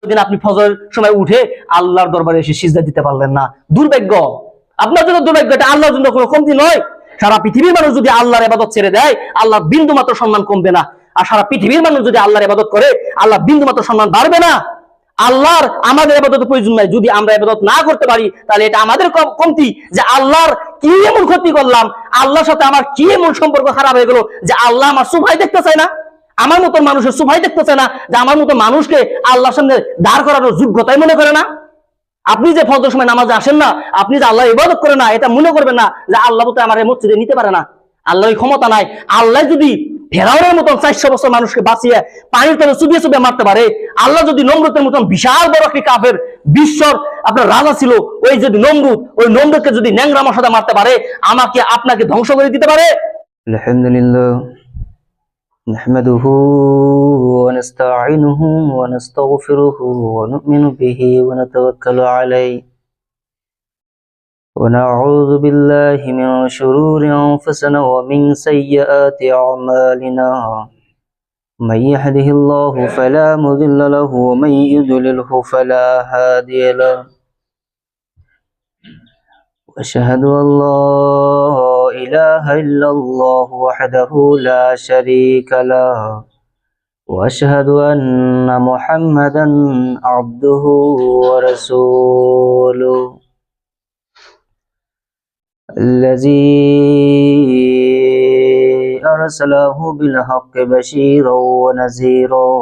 দিন আপনি ফজরের সময় উঠে আল্লাহর দরবারে এসে সিজদা দিতে পারলেন না, দুর্ভাগ্য। আপনার জন্য দুর্ভাগ্য, এটা আল্লাহর জন্য কোনো কমতি নয়। সারা পৃথিবীর মানুষ যদি আল্লাহর ইবাদত ছেড়ে দেয়, আল্লাহর বিন্দু মাত্র সম্মান কমবে না। আর সারা পৃথিবীর মানুষ যদি আল্লাহর ইবাদত করে, আল্লাহ বিন্দু মাত্র সম্মান বাড়বে না। আল্লাহর আমাদের ইবাদতের প্রয়োজন নাই। যদি আমরা ইবাদত না করতে পারি, তাহলে এটা আমাদের কমতি যে আল্লাহর কি এমন ক্ষতি করলাম, আল্লাহর সাথে আমার কি এমন সম্পর্ক খারাপ হয়ে গেল যে আল্লাহ আমার সুভাই দেখতে চায় না, আমার মতো মানুষের সুভাই দেখতে চায় না, যে আমার মতো মানুষকে আল্লাহর সামনে দাঁড় করানোর যোগ্যতাই মনে করে না। আপনি যে ফজর সময় নামাজে আসেন না, আপনি যে আল্লাহ ইবাদত করে না, এটা মনে করবেন না যে আল্লাহ তো আমার এই মসজিদে নিতে পারে না। আল্লাহর এই ক্ষমতা নাই। আল্লাহ যদি ফেরাউনের মতন 400 বছর মানুষকে বাঁচিয়ে পানির তলে চুবিয়ে চুবিয়ে মারতে পারে, আল্লাহ যদি নমরুদের মতন বিশাল বড় একটি কাফের বিশ্বর আপনার রাজা ছিল, ওই যদি নমরুদ, ওই নমরুদকে যদি ন্যাংরা মশাদা মারতে পারে, আমাকে আপনাকে ধ্বংস করে দিতে পারে। আলহামদুলিল্লাহ نحمده ونستعينه ونستغفره ونؤمن به ونتوكل عليه ونعوذ بالله من شرور أنفسنا ومن سيئات أعمالنا من يهده الله فلا مضل له ومن يضلله فلا هادي له أشهد أن لا إله إلا الله وحده لا شريك له وأشهد أن محمدا عبده ورسوله الذي أرسله بالحق بشيرا ونذيرا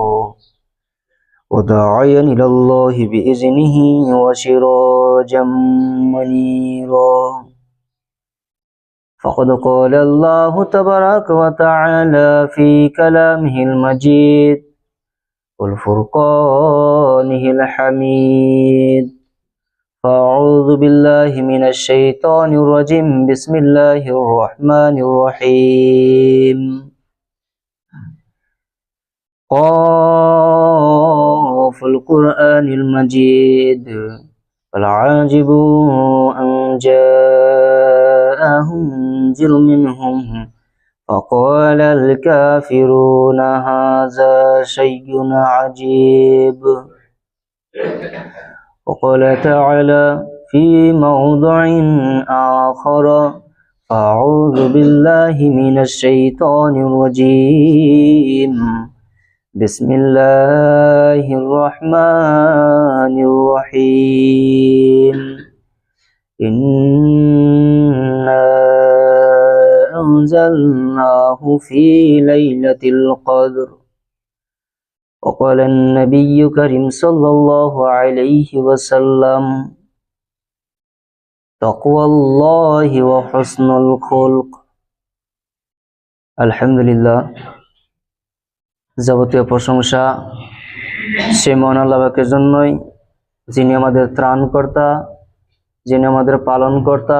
وداعيا إلى الله بإذنه وسراجا منيرا فقد قال الله تبارك وتعالى في كلامه المجيد والفرقانه الحميد فأعوذ بالله من الشيطان الرجيم بسم الله الرحمن الرحيم قاف القرآن المجيد بل عاجبوا أن جاءهم منذر منهم فقال الكافرون هذا شيء عجيب وقال تعالى في موضع آخر أعوذ بالله من الشيطان الرجيم بسم الله الرحمن الرحيم إنا أنزلناه في ليلة القدر وقال النبي كريم صلى الله عليه وسلم تقوى الله وحسن الخلق الحمد لله যাবতীয় প্রশংসা সে মহান আল্লাহ পাকের জন্যই, যিনি আমাদের ত্রাণকর্তা, যিনি আমাদের পালনকর্তা।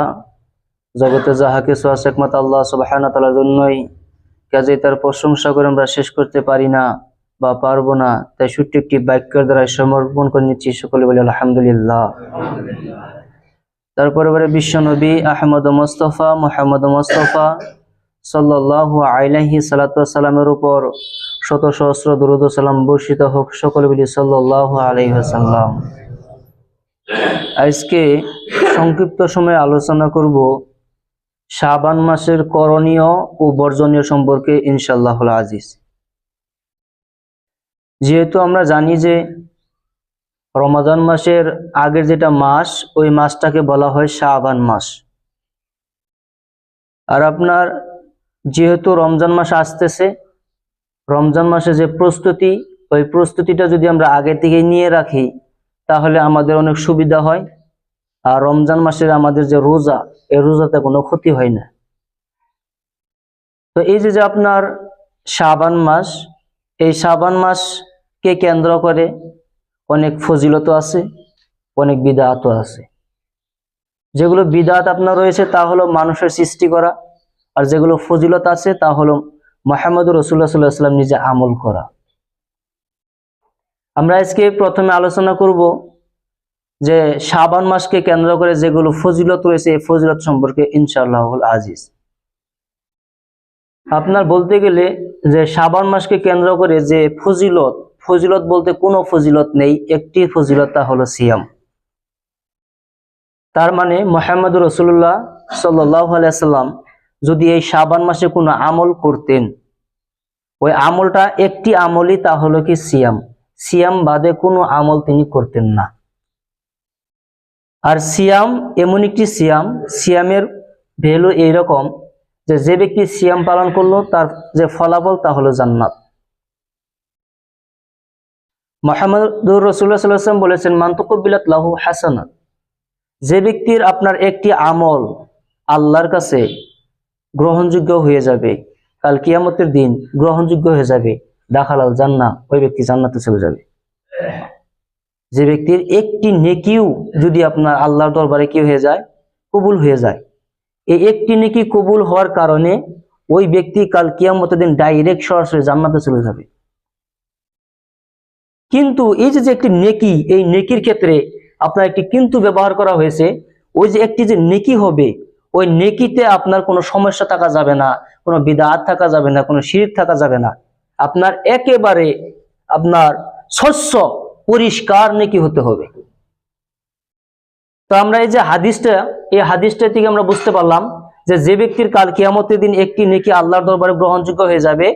জগতে যাহা কিছু আছে একমাত্র আল্লাহ সুবহানাহু ওয়া তাআলার জন্যই, কাজেই তার প্রশংসা করে আমরা শেষ করতে পারি না বা পারবো না। তাই ছোট্ট একটি বাক্যের দ্বারা সমর্পণ করে নিচ্ছি, সকলে বলি আলহামদুলিল্লাহ। তারপরে বিশ্ব নবী আহমদ মুস্তাফা মুহাম্মদ মুস্তাফা সাল্লাল্লাহু আলাইহি সাল্লাতু ওয়াস সালামের উপর শত সহস্র দরুদ ও সালাম বর্ষিত হোক, সকলে বলি সাল্লাল্লাহু আলাইহি ওয়াসাল্লাম। আজকে সংক্ষিপ্ত সময়ে আলোচনা করব শাবান মাসের করণীয় ও বর্জনীয় সম্পর্কে ইনশাআল্লাহুল আজিজ। যেহেতু আমরা জানি যে রমাদান মাসের আগের যেটা মাস, ওই মাসটাকে বলা হয় শাবান মাস। আর আপনার যেহেতু রমজান মাস আসতেছে, রমজান মাসে যে প্রস্তুতি, ওই প্রস্তুতিটা যদি আমরা আগে থেকে নিয়ে রাখি তাহলে আমাদের অনেক সুবিধা হয়। আর রমজান মাসের আমাদের যে রোজা, এই রোজাতে কোনো ক্ষতি হয় না। তো এই যে আপনার শাবান মাস, এই শাবান মাসকে কেন্দ্র করে অনেক ফজিলত আছে, অনেক বিদআতও আছে। যেগুলো বিদআত আপনার রয়েছে তা হলো মানুষের সৃষ্টি করা, আর যেগুলো ফজিলত আছে তা হলো মুহাম্মদুর রাসূলুল্লাহ সাল্লাল্লাহু আলাইহি ওয়াসাল্লাম নিজে আমল করা। আমরা আজকে প্রথমে আলোচনা করব যে শাবান মাসকে কেন্দ্র করে যেগুলো ফজিলত রয়েছে, এই ফজিলত সম্পর্কে ইনশাআল্লাহুল আজিজ। আপনার বলতে গেলে যে শাবান মাসকে কেন্দ্র করে যে ফজিলত বলতে কোনো ফজিলত নেই, একটি ফজিলত, তা হলো সিয়াম। তার মানে মুহাম্মদ রাসূলুল্লাহ সাল্লাল্লাহু আলাইহি সাল্লাম যদি এই শাবান মাসে কোনো আমল করতেন, ওই আমলটা একটি আমলই, তা হলো কি সিয়াম। সিয়াম বাদে কোনো আমল তিনি করতেন না। আর সিয়াম এমন একটি সিয়ামের ভ্যালু এইরকম যে যে ব্যক্তি সিয়াম পালন করলো তার যে ফলাফল তা হলো জান্নাত। মুহাম্মদুর রাসূলুল্লাহ সাল্লাল্লাহু আলাইহি ওয়াসাল্লাম বলেছেন, মান তাকাব্বালাত লাহু হাসানাত, যে ব্যক্তির আপনার একটি আমল আল্লাহর কাছে গ্রহণযোগ্য হয়ে যাবে, কাল কিয়ামতের দিন গ্রহণযোগ্য হয়ে যাবে, দাখালাল জান্নাহ, ওই ব্যক্তি জান্নাতে চলে যাবে। যে ব্যক্তির একটি নেকিও যদি আপনার আল্লাহর দরবারে কি হয়ে যায়, কবুল হয়ে যায়, এই একটি নেকি কবুল হওয়ার কারণে ওই ব্যক্তি কাল কিয়ামতের দিন ডাইরেক্ট সরাসরি জান্নাতে চলে যাবে। কিন্তু এই যে একটি নেকি, এই নেকির ক্ষেত্রে আপনার একটি কিন্তু ব্যবহার করা হয়েছে। ওই যে একটি যে নেকি হবে, ওই নেকিতে আপনার কোনো সমস্যা থাকা যাবে না, কোনো বিদআত থাকা যাবে না, কোনো শিরক থাকা যাবে না। আপনার একেবারে আপনার স্বচ্ছ পরিষ্কার নেকি হতে হবে। তো আমরা এই যে হাদিসটা থেকে আমরা বুঝতে পারলাম যে যে ব্যক্তির কাল কিয়ামতের দিন একটি নেকি আল্লাহর দরবারে গ্রহণযোগ্য হয়ে যাবে,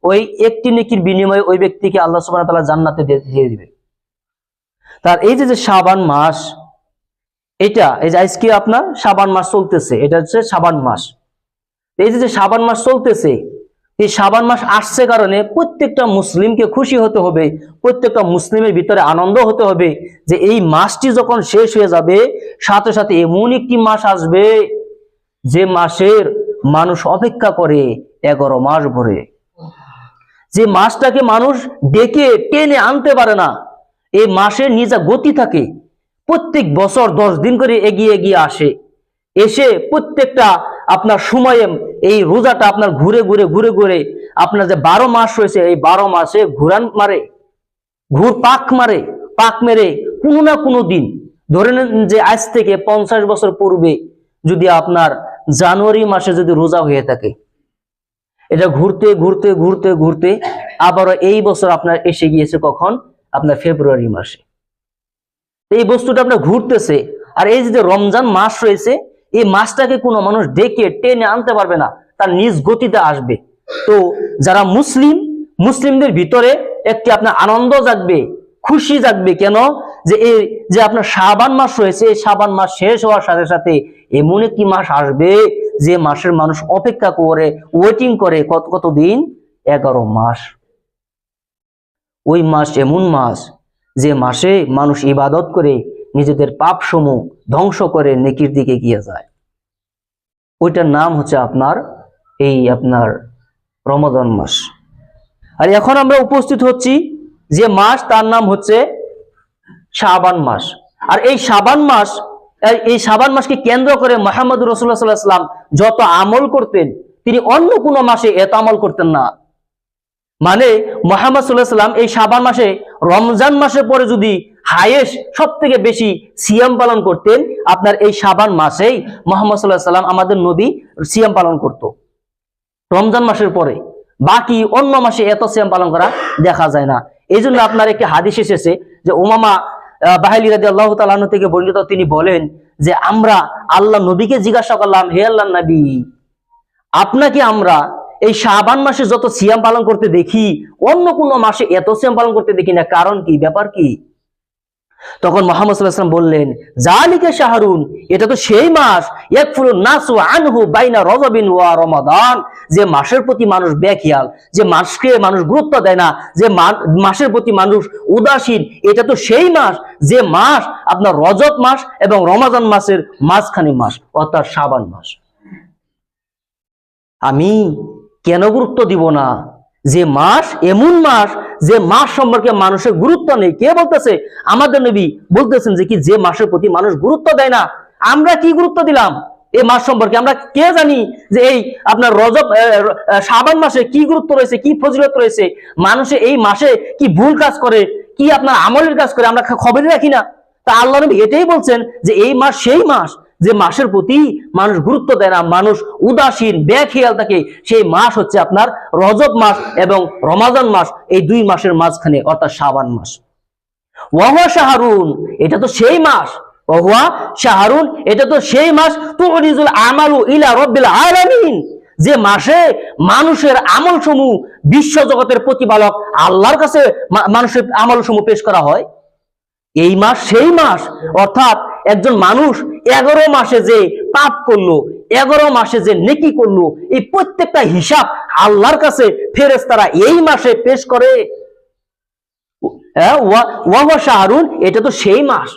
ওই একটি নেকির বিনিময়ে ওই ব্যক্তিকে আল্লাহ সুবহানাহু ওয়া তাআলা জান্নাতে দিয়ে দিবে। তার এই যে শাবান মাস, এটা এই যে আজকে আপনার শাবান মাস চলতেছে, এটা হচ্ছে শাবান মাস। এই যে শাবান মাস চলতেছে, এই শাবান মাস আসছে কারণে প্রত্যেকটা মুসলিমকে খুশি হতে হবে, প্রত্যেকটা মুসলিমের ভিতরে আনন্দ হতে হবে যে এই মাসটি যখন শেষ হয়ে যাবে, সাথে সাথে এমন একটি মাস আসবে যে মাসের মানুষ অপেক্ষা করে 11 মাস ভরে, যে মাসটাকে মানুষ ডেকে টেনে আনতে পারে না। এই মাসের নিজা গতি থাকে, প্রত্যেক বছর 10 দিন করে এগিয়ে এগিয়ে আসে, এসে প্রত্যেকটা আপনার সময়ে এই রোজাটা আপনার ঘুরে ঘুরে আপনার যে 12 মাস রয়েছে, এই 12 মাসে পাক মেরে কোনো না কোনো দিন, ধরে নেন যে আজ থেকে 50 বছর পূর্বে যদি আপনার জানুয়ারি মাসে যদি রোজা হয়ে থাকে, এটা ঘুরতে আবারও এই বছর আপনার এসে গিয়েছে কখন, আপনার ফেব্রুয়ারি মাসে। এই বস্তুটা আপনার ঘুরতেছে। আর এই যে রমজান মাস রয়েছে, এই মাসটাকে কোনো মানুষ ডেকে টেনে আনতে পারবে না, তার নিজ গতিতে আসবে। তো যারা মুসলিমদের ভিতরে একটি আপনার আনন্দ জাগবে, খুশি জাগবে। কেন? যে এই যে আপনার শাবান মাস রয়েছে, এই শাবান মাস শেষ হওয়ার সাথে সাথে এমন একটি মাস আসবে যে মাসের মানুষ অপেক্ষা করে, ওয়েটিং করে কতদিন, 11 মাস। ওই মাস এমন মাস যে মাসে মানুষ ইবাদত করে নিজেদের পাপ সমূহ ধ্বংস করে নেকির দিকে গিয়ে যায়। ওইটার নাম হচ্ছে আপনার রমাদান মাস। আর এখন আমরা উপস্থিত হচ্ছি যে মাস, তার নাম হচ্ছে শাবান মাস। আর এই শাবান মাসকে কেন্দ্র করে মুহাম্মদুর রাসূলুল্লাহ সাল্লাল্লাহু আলাইহি ওয়াসাল্লাম যত আমল করতেন, তিনি অন্য কোনো মাসে এত আমল করতেন না। মানে মুহাম্মদ সাল্লাল্লাহু আলাইহি ওয়াসাল্লাম এই শাবান মাসে, রমজান মাসের পরে যদি হাইয়েস্ট সব থেকে বেশি সিয়াম পালন করতেন, আপনার এই শাবান মাসেই মুহাম্মদ সাল্লাল্লাহু আলাইহি ওয়াসাল্লাম আমাদের নবী সিয়াম পালন করত রমজান মাসের পরে। বাকি অন্য মাসে এত সিয়াম পালন করা দেখা যায় না। এই জন্য আপনার একটি হাদিস এসেছে যে উমামা বাহিলি রাদিয়াল্লাহু তাআলা আনহু থেকে বর্ণিত, তিনি বলেন যে আমরা আল্লাহ নবীকে জিজ্ঞাসা করলাম, হে আল্লাহর নবী, আপনাকে আমরা এই শাবান মাসে যত সিয়াম পালন করতে দেখি, অন্য কোন মাসে এত সিয়াম পালন করতে দেখি না, কারণ কি, ব্যাপার কি? তখন মুহাম্মদ সাল্লাল্লাহু আলাইহি ওয়াসাল্লাম বললেন, জালিকা শাহরুন, এটা তো সেই মাস, ইয়াকফুরুন নাসু আনহু বাইনা রজবিন ওয়া রমাদান, যে মাসের প্রতি মানুষ বেখিয়াল, যে মাসকে মানুষ গুরুত্ব দেয় না, যে মাসের প্রতি মানুষ উদাসীন, এটা তো সেই মাস যে মাস আপনার রজব মাস এবং রমাদান মাসের মাঝখানে মাস, অর্থাৎ শাবান মাস। আমি কেন গুরুত্ব দিব না? যে মাস এমন মাস যে মাস সম্পর্কে মানুষের গুরুত্ব নেই। কে বলতেছে? আমাদের নবী বলতেছেন যে কি, যে মাসের প্রতি মানুষ গুরুত্ব দেয় না, আমরা কি গুরুত্ব দিলাম এই মাস সম্পর্কে? আমরা কে জানি যে এই আপনার শাবান মাসে কি গুরুত্ব রয়েছে, কি ফজিলত রয়েছে, মানুষে এই মাসে কি ভুল কাজ করে, কি আপনার আমলের কাজ করে, আমরা খবরই রাখি না। তা আল্লাহ নবী এটাই বলছেন যে এই মাস সেই মাস যে মাসের প্রতি মানুষ গুরুত্ব দেয় না, মানুষ উদাসীন বেখেয়াল থাকে, সেই মাস হচ্ছে আপনার রজব মাস এবং রমাজান মাস, এই 2 মাসের মাঝখানে অর্থাৎ শাবান মাস। ওয়াহুয়া শাহরুন, এটা তো সেই মাস, ওয়াহুয়া শাহরুন, এটা তো সেই মাস তুরিজুল আমালু ইলা রাব্বিল আলামিন, যে মাসে মানুষের আমল সমূহ বিশ্ব জগতের প্রতিপালক আল্লাহর কাছে মানুষের আমল সমূহ পেশ করা হয়। এই মাস সেই মাস, অর্থাৎ একজন মানুষ 11 মাসে যে পাপ করলো, 11 মাসে যে নেকি করলো, এই প্রত্যেকটা হিসাব আল্লাহর কাছে ফেরেশতারা এই মাসে পেশ করে। ওয়াহুয়া শাহরুন, এটা তো সেই মাস,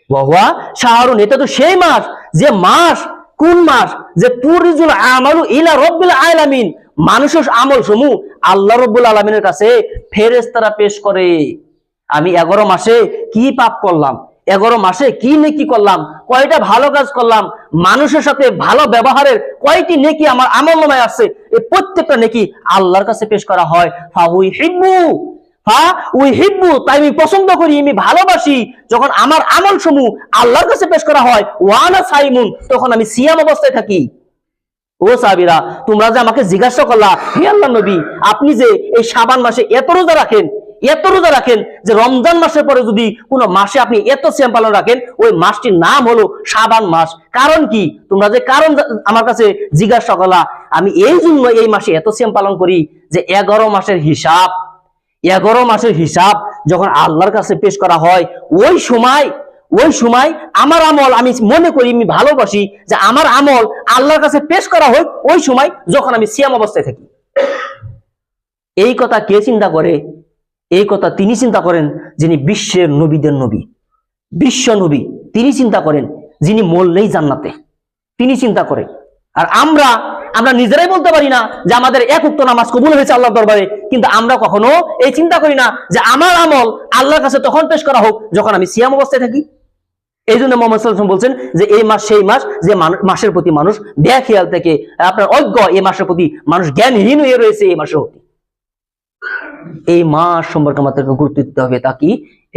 ওয়াহুয়া শাহরুন, এটা তো সেই মাস, যে মাস, কোন মাস, যে তুরিজুল আমালু ইলা রাব্বিল আলামিন, মানুষের আমল সমূহ আল্লাহ রাব্বুল আলামিনের কাছে ফেরেশতারা পেশ করে। আমি 11 মাসে কি পাপ করলাম, 11 মাসে কি নেকি করলাম, কয়টা ভালো কাজ করলাম, মানুষের সাথে ভালো ব্যবহারের কয়টি নেকি আমার আমলনামায় আছে, এই প্রত্যেকটা নেকি আল্লাহর কাছে পেশ করা হয়। তাই আমি পছন্দ করি, আমি ভালোবাসি যখন আমার আমল সমূহ আল্লাহর কাছে পেশ করা হয়। ওয়ানা সাইমুন, তখন আমি সিয়াম অবস্থায় থাকি। ও সাহাবীরা, তোমরা যে আমাকে জিজ্ঞাসা করলা, হে আল্লাহর নবী, আপনি যে এই শাবান মাসে এত রোজা রাখেন, এত রোজা রাখেন, যে রমজান মাসের পরে যদি কোনো মাসে আপনি এত সিয়াম পালন রাখেন, ওই মাসটির নাম হলো শাবান মাস। কারণ কি? তোমরা যে কারণ আমার কাছে জিজ্ঞাসা করলা, আমি এই জন্য এই মাসে এত সিয়াম পালন করি যে 11 মাসের হিসাব, 11 মাসের হিসাব যখন আল্লাহর কাছে পেশ করা হয়, ওই সময় আমার আমল, আমি মনে করি, আমি ভালোবাসি যে আমার আমল আল্লাহর কাছে পেশ করা হয় ওই সময় যখন আমি সিয়াম অবস্থায় থাকি। এই কথা কে চিন্তা করে? এই কথা তিনি চিন্তা করেন যিনি বিশ্বের নবীদের নবী, বিশ্ব নবী, তিনি চিন্তা করেন, যিনি মরলেই জান্নাতে, তিনি চিন্তা করেন। আর আমরা নিজেরাই বলতে পারি না যে আমাদের 1 ওয়াক্ত নামাজ কবুল হয়েছে আল্লাহর দরবারে, কিন্তু আমরা কখনো এই চিন্তা করি না যে আমার আমল আল্লাহর কাছে তখন পেশ করা হোক যখন আমি সিয়াম অবস্থায় থাকি। এই জন্য মুহাম্মদ সাল্লাল্লাহু আলাইহি ওয়াসাল্লাম বলছেন যে এই মাস সেই মাস যে মাসের প্রতি মানুষ বেখেয়াল থেকে আপনার অজ্ঞ, এই মাসের প্রতি মানুষ জ্ঞানহীন হয়ে রয়েছে। এই মাসের প্রতি, এই মাস সম্পর্কে আমাদেরকে গুরুত্ব দিতে হবে। তা কি?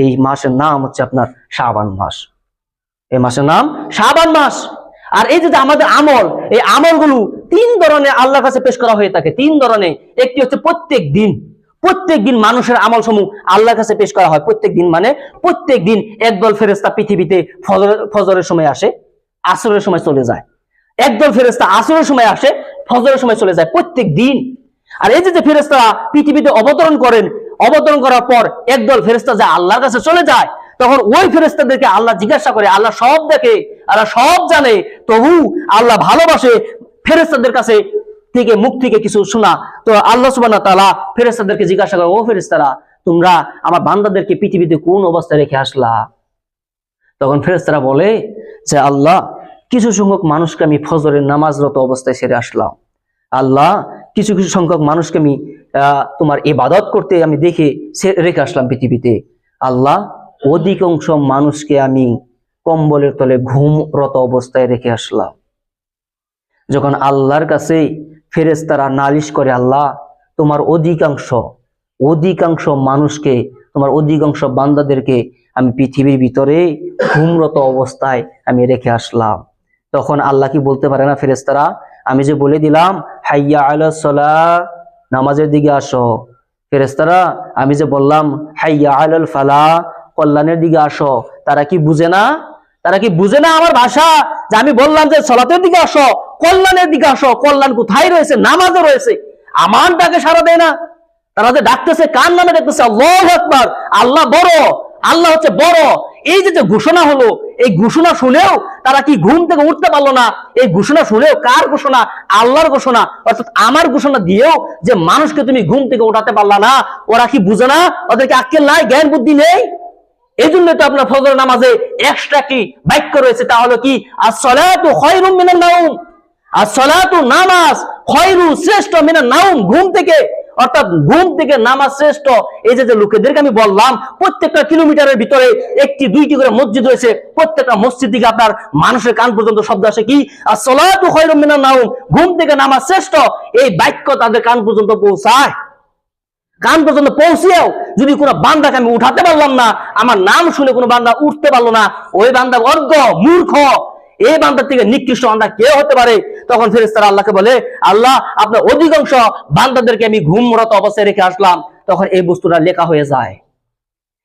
এই মাসের নাম হচ্ছে আপনার শাবান মাস, এই মাসের নাম শাবান মাস। আর এই যে আমাদের আমল, এই আমলগুলো 3 ধরনের আল্লাহর কাছে পেশ করা হয়ে থাকে, 3 ধরনের। একটি হচ্ছে প্রত্যেক দিন মানুষের আমল সমূহ আল্লাহর কাছে পেশ করা হয়। প্রত্যেক দিন মানে প্রত্যেক দিন একদল ফেরেশতা পৃথিবীতে ফজরের সময় আসে, আসরের সময় চলে যায়। একদল ফেরেশতা আসরের সময় আসে, ফজরের সময় চলে যায়, প্রত্যেক দিন। আর এই যে ফেরেশতারা পৃথিবীতে অবতরণ করেন, অবতরণ করার পর একদল ফেরেশতা যা আল্লাহর কাছে চলে যায়, তখন ওই ফেরেশতাদেরকে আল্লাহ জিজ্ঞাসা করে, আল্লাহ সব দেখে, আল্লাহ সব জানে, তবু আল্লাহ ভালোবাসে ফেরেশতাদের কাছে থেকে মুখ থেকে কিছু শোনা। তো আল্লাহ সুবহানাহু ওয়া তাআলা ফেরেশতাদেরকে জিজ্ঞাসা করে, ও ফেরেশতারা, তোমরা আমার বান্দাদেরকে পৃথিবীতে কোন অবস্থায় রেখে আসলা? তখন ফেরেশতারা বলে যে আল্লাহ, কিছু সংখ্যক মানুষকে আমি ফজরের নামাজরত অবস্থায় ছেড়ে আসলাম। আল্লাহ, কিছু সংখ্যক মানুষকে আমি তোমার ইবাদত করতে আমি দেখে রেখে আসলাম পৃথিবীতে। আল্লাহ, অধিকাংশ মানুষকে আমি কম্বলের তলে ঘুমরত অবস্থায় রেখে আসলাম। যখন আল্লাহর কাছে ফেরেশতারা নালিশ করে, আল্লাহ, তোমার অধিকাংশ মানুষকে, তোমার অধিকাংশ বান্দাদেরকে আমি পৃথিবীর ভিতরে ঘুমরত অবস্থায় আমি রেখে আসলাম, তখন আল্লাহ কি বলতে পারে না, ফেরেশতারা, আমি যে বলে দিলাম হাইয়া আলাস সালাহ, নামাজের দিকে আসো। ফেরেশতারা, আমি যে বললাম হাইয়া আলাল ফালাহ, কল্যাণের দিকে আসো, তারা কি বুঝে না? তারা কি বুঝে না আমার ভাষা? যে আমি বললাম যে সালাতের দিকে আসো, কল্যাণের দিকে আসো। কল্যাণ কোথায় রয়েছে? নামাজে রয়েছে। আমার ডাকে সাড়া দেয় না। তারা যে ডাকতেছে, কার নামে ডাকতেছে? আল্লাহু আকবার, আল্লাহ বড়, আল্লাহ হচ্ছে বড়। এই যে ঘোষণা হলো, এই ঘোষণা শুনেও তারা কি ঘুম থেকে উঠতে পারলো না? এই ঘোষণা শুনেও, কার ঘোষণা? আল্লাহর ঘোষণা, অর্থাৎ আমার ঘোষণা দিয়েও যে মানুষকে তুমি ঘুম থেকে উঠাতে পারলা না, ওরা কি বুঝে না? ওদেরকে আক্কেল নাই, জ্ঞান বুদ্ধি নেই? এই জন্য তো আপনার ফজর নামাজে এক্সট্রা কি বাক্য রয়েছে, তা হলো কি, আস-সালাতু খায়রুম মিনান নাওম। আস-সালাতু, নামাজ, খায়রু, শ্রেষ্ঠ, মিনান নাওম, ঘুম থেকে, অর্থাৎ ঘুম থেকে নামাজ শ্রেষ্ঠ। এই যে লোকেদেরকে আমি বললাম, প্রত্যেকটা কিলোমিটারের ভিতরে 1-2টি করে মসজিদ রয়েছে, প্রত্যেকটা মসজিদ থেকে আপনার মানুষের কান পর্যন্ত শব্দ আসে কি, আস-সালাতু খায়রুম মিনান নাওম, ঘুম থেকে নামাজ শ্রেষ্ঠ। এই বাক্য তাদের কান পর্যন্ত পৌঁছায়। কান পর্যন্ত পৌঁছেও যদি কোনো বান্দাকে আমি উঠাতে পারলাম না, আমার নাম শুনে কোনো বান্দা উঠতে পারলো না, ওই বান্দা অজ্ঞ, মূর্খ। এই বান্দার থেকে নিকৃষ্ট বান্দা কে হতে পারে? তখন ফেরেশতারা আল্লাহকে বলে, আল্লাহ, আপনার অধিকাংশ বান্দাদেরকে আমি ঘুমরত অবস্থায় রেখে আসলাম। তখন এই বস্তুটা লেখা হয়ে যায়।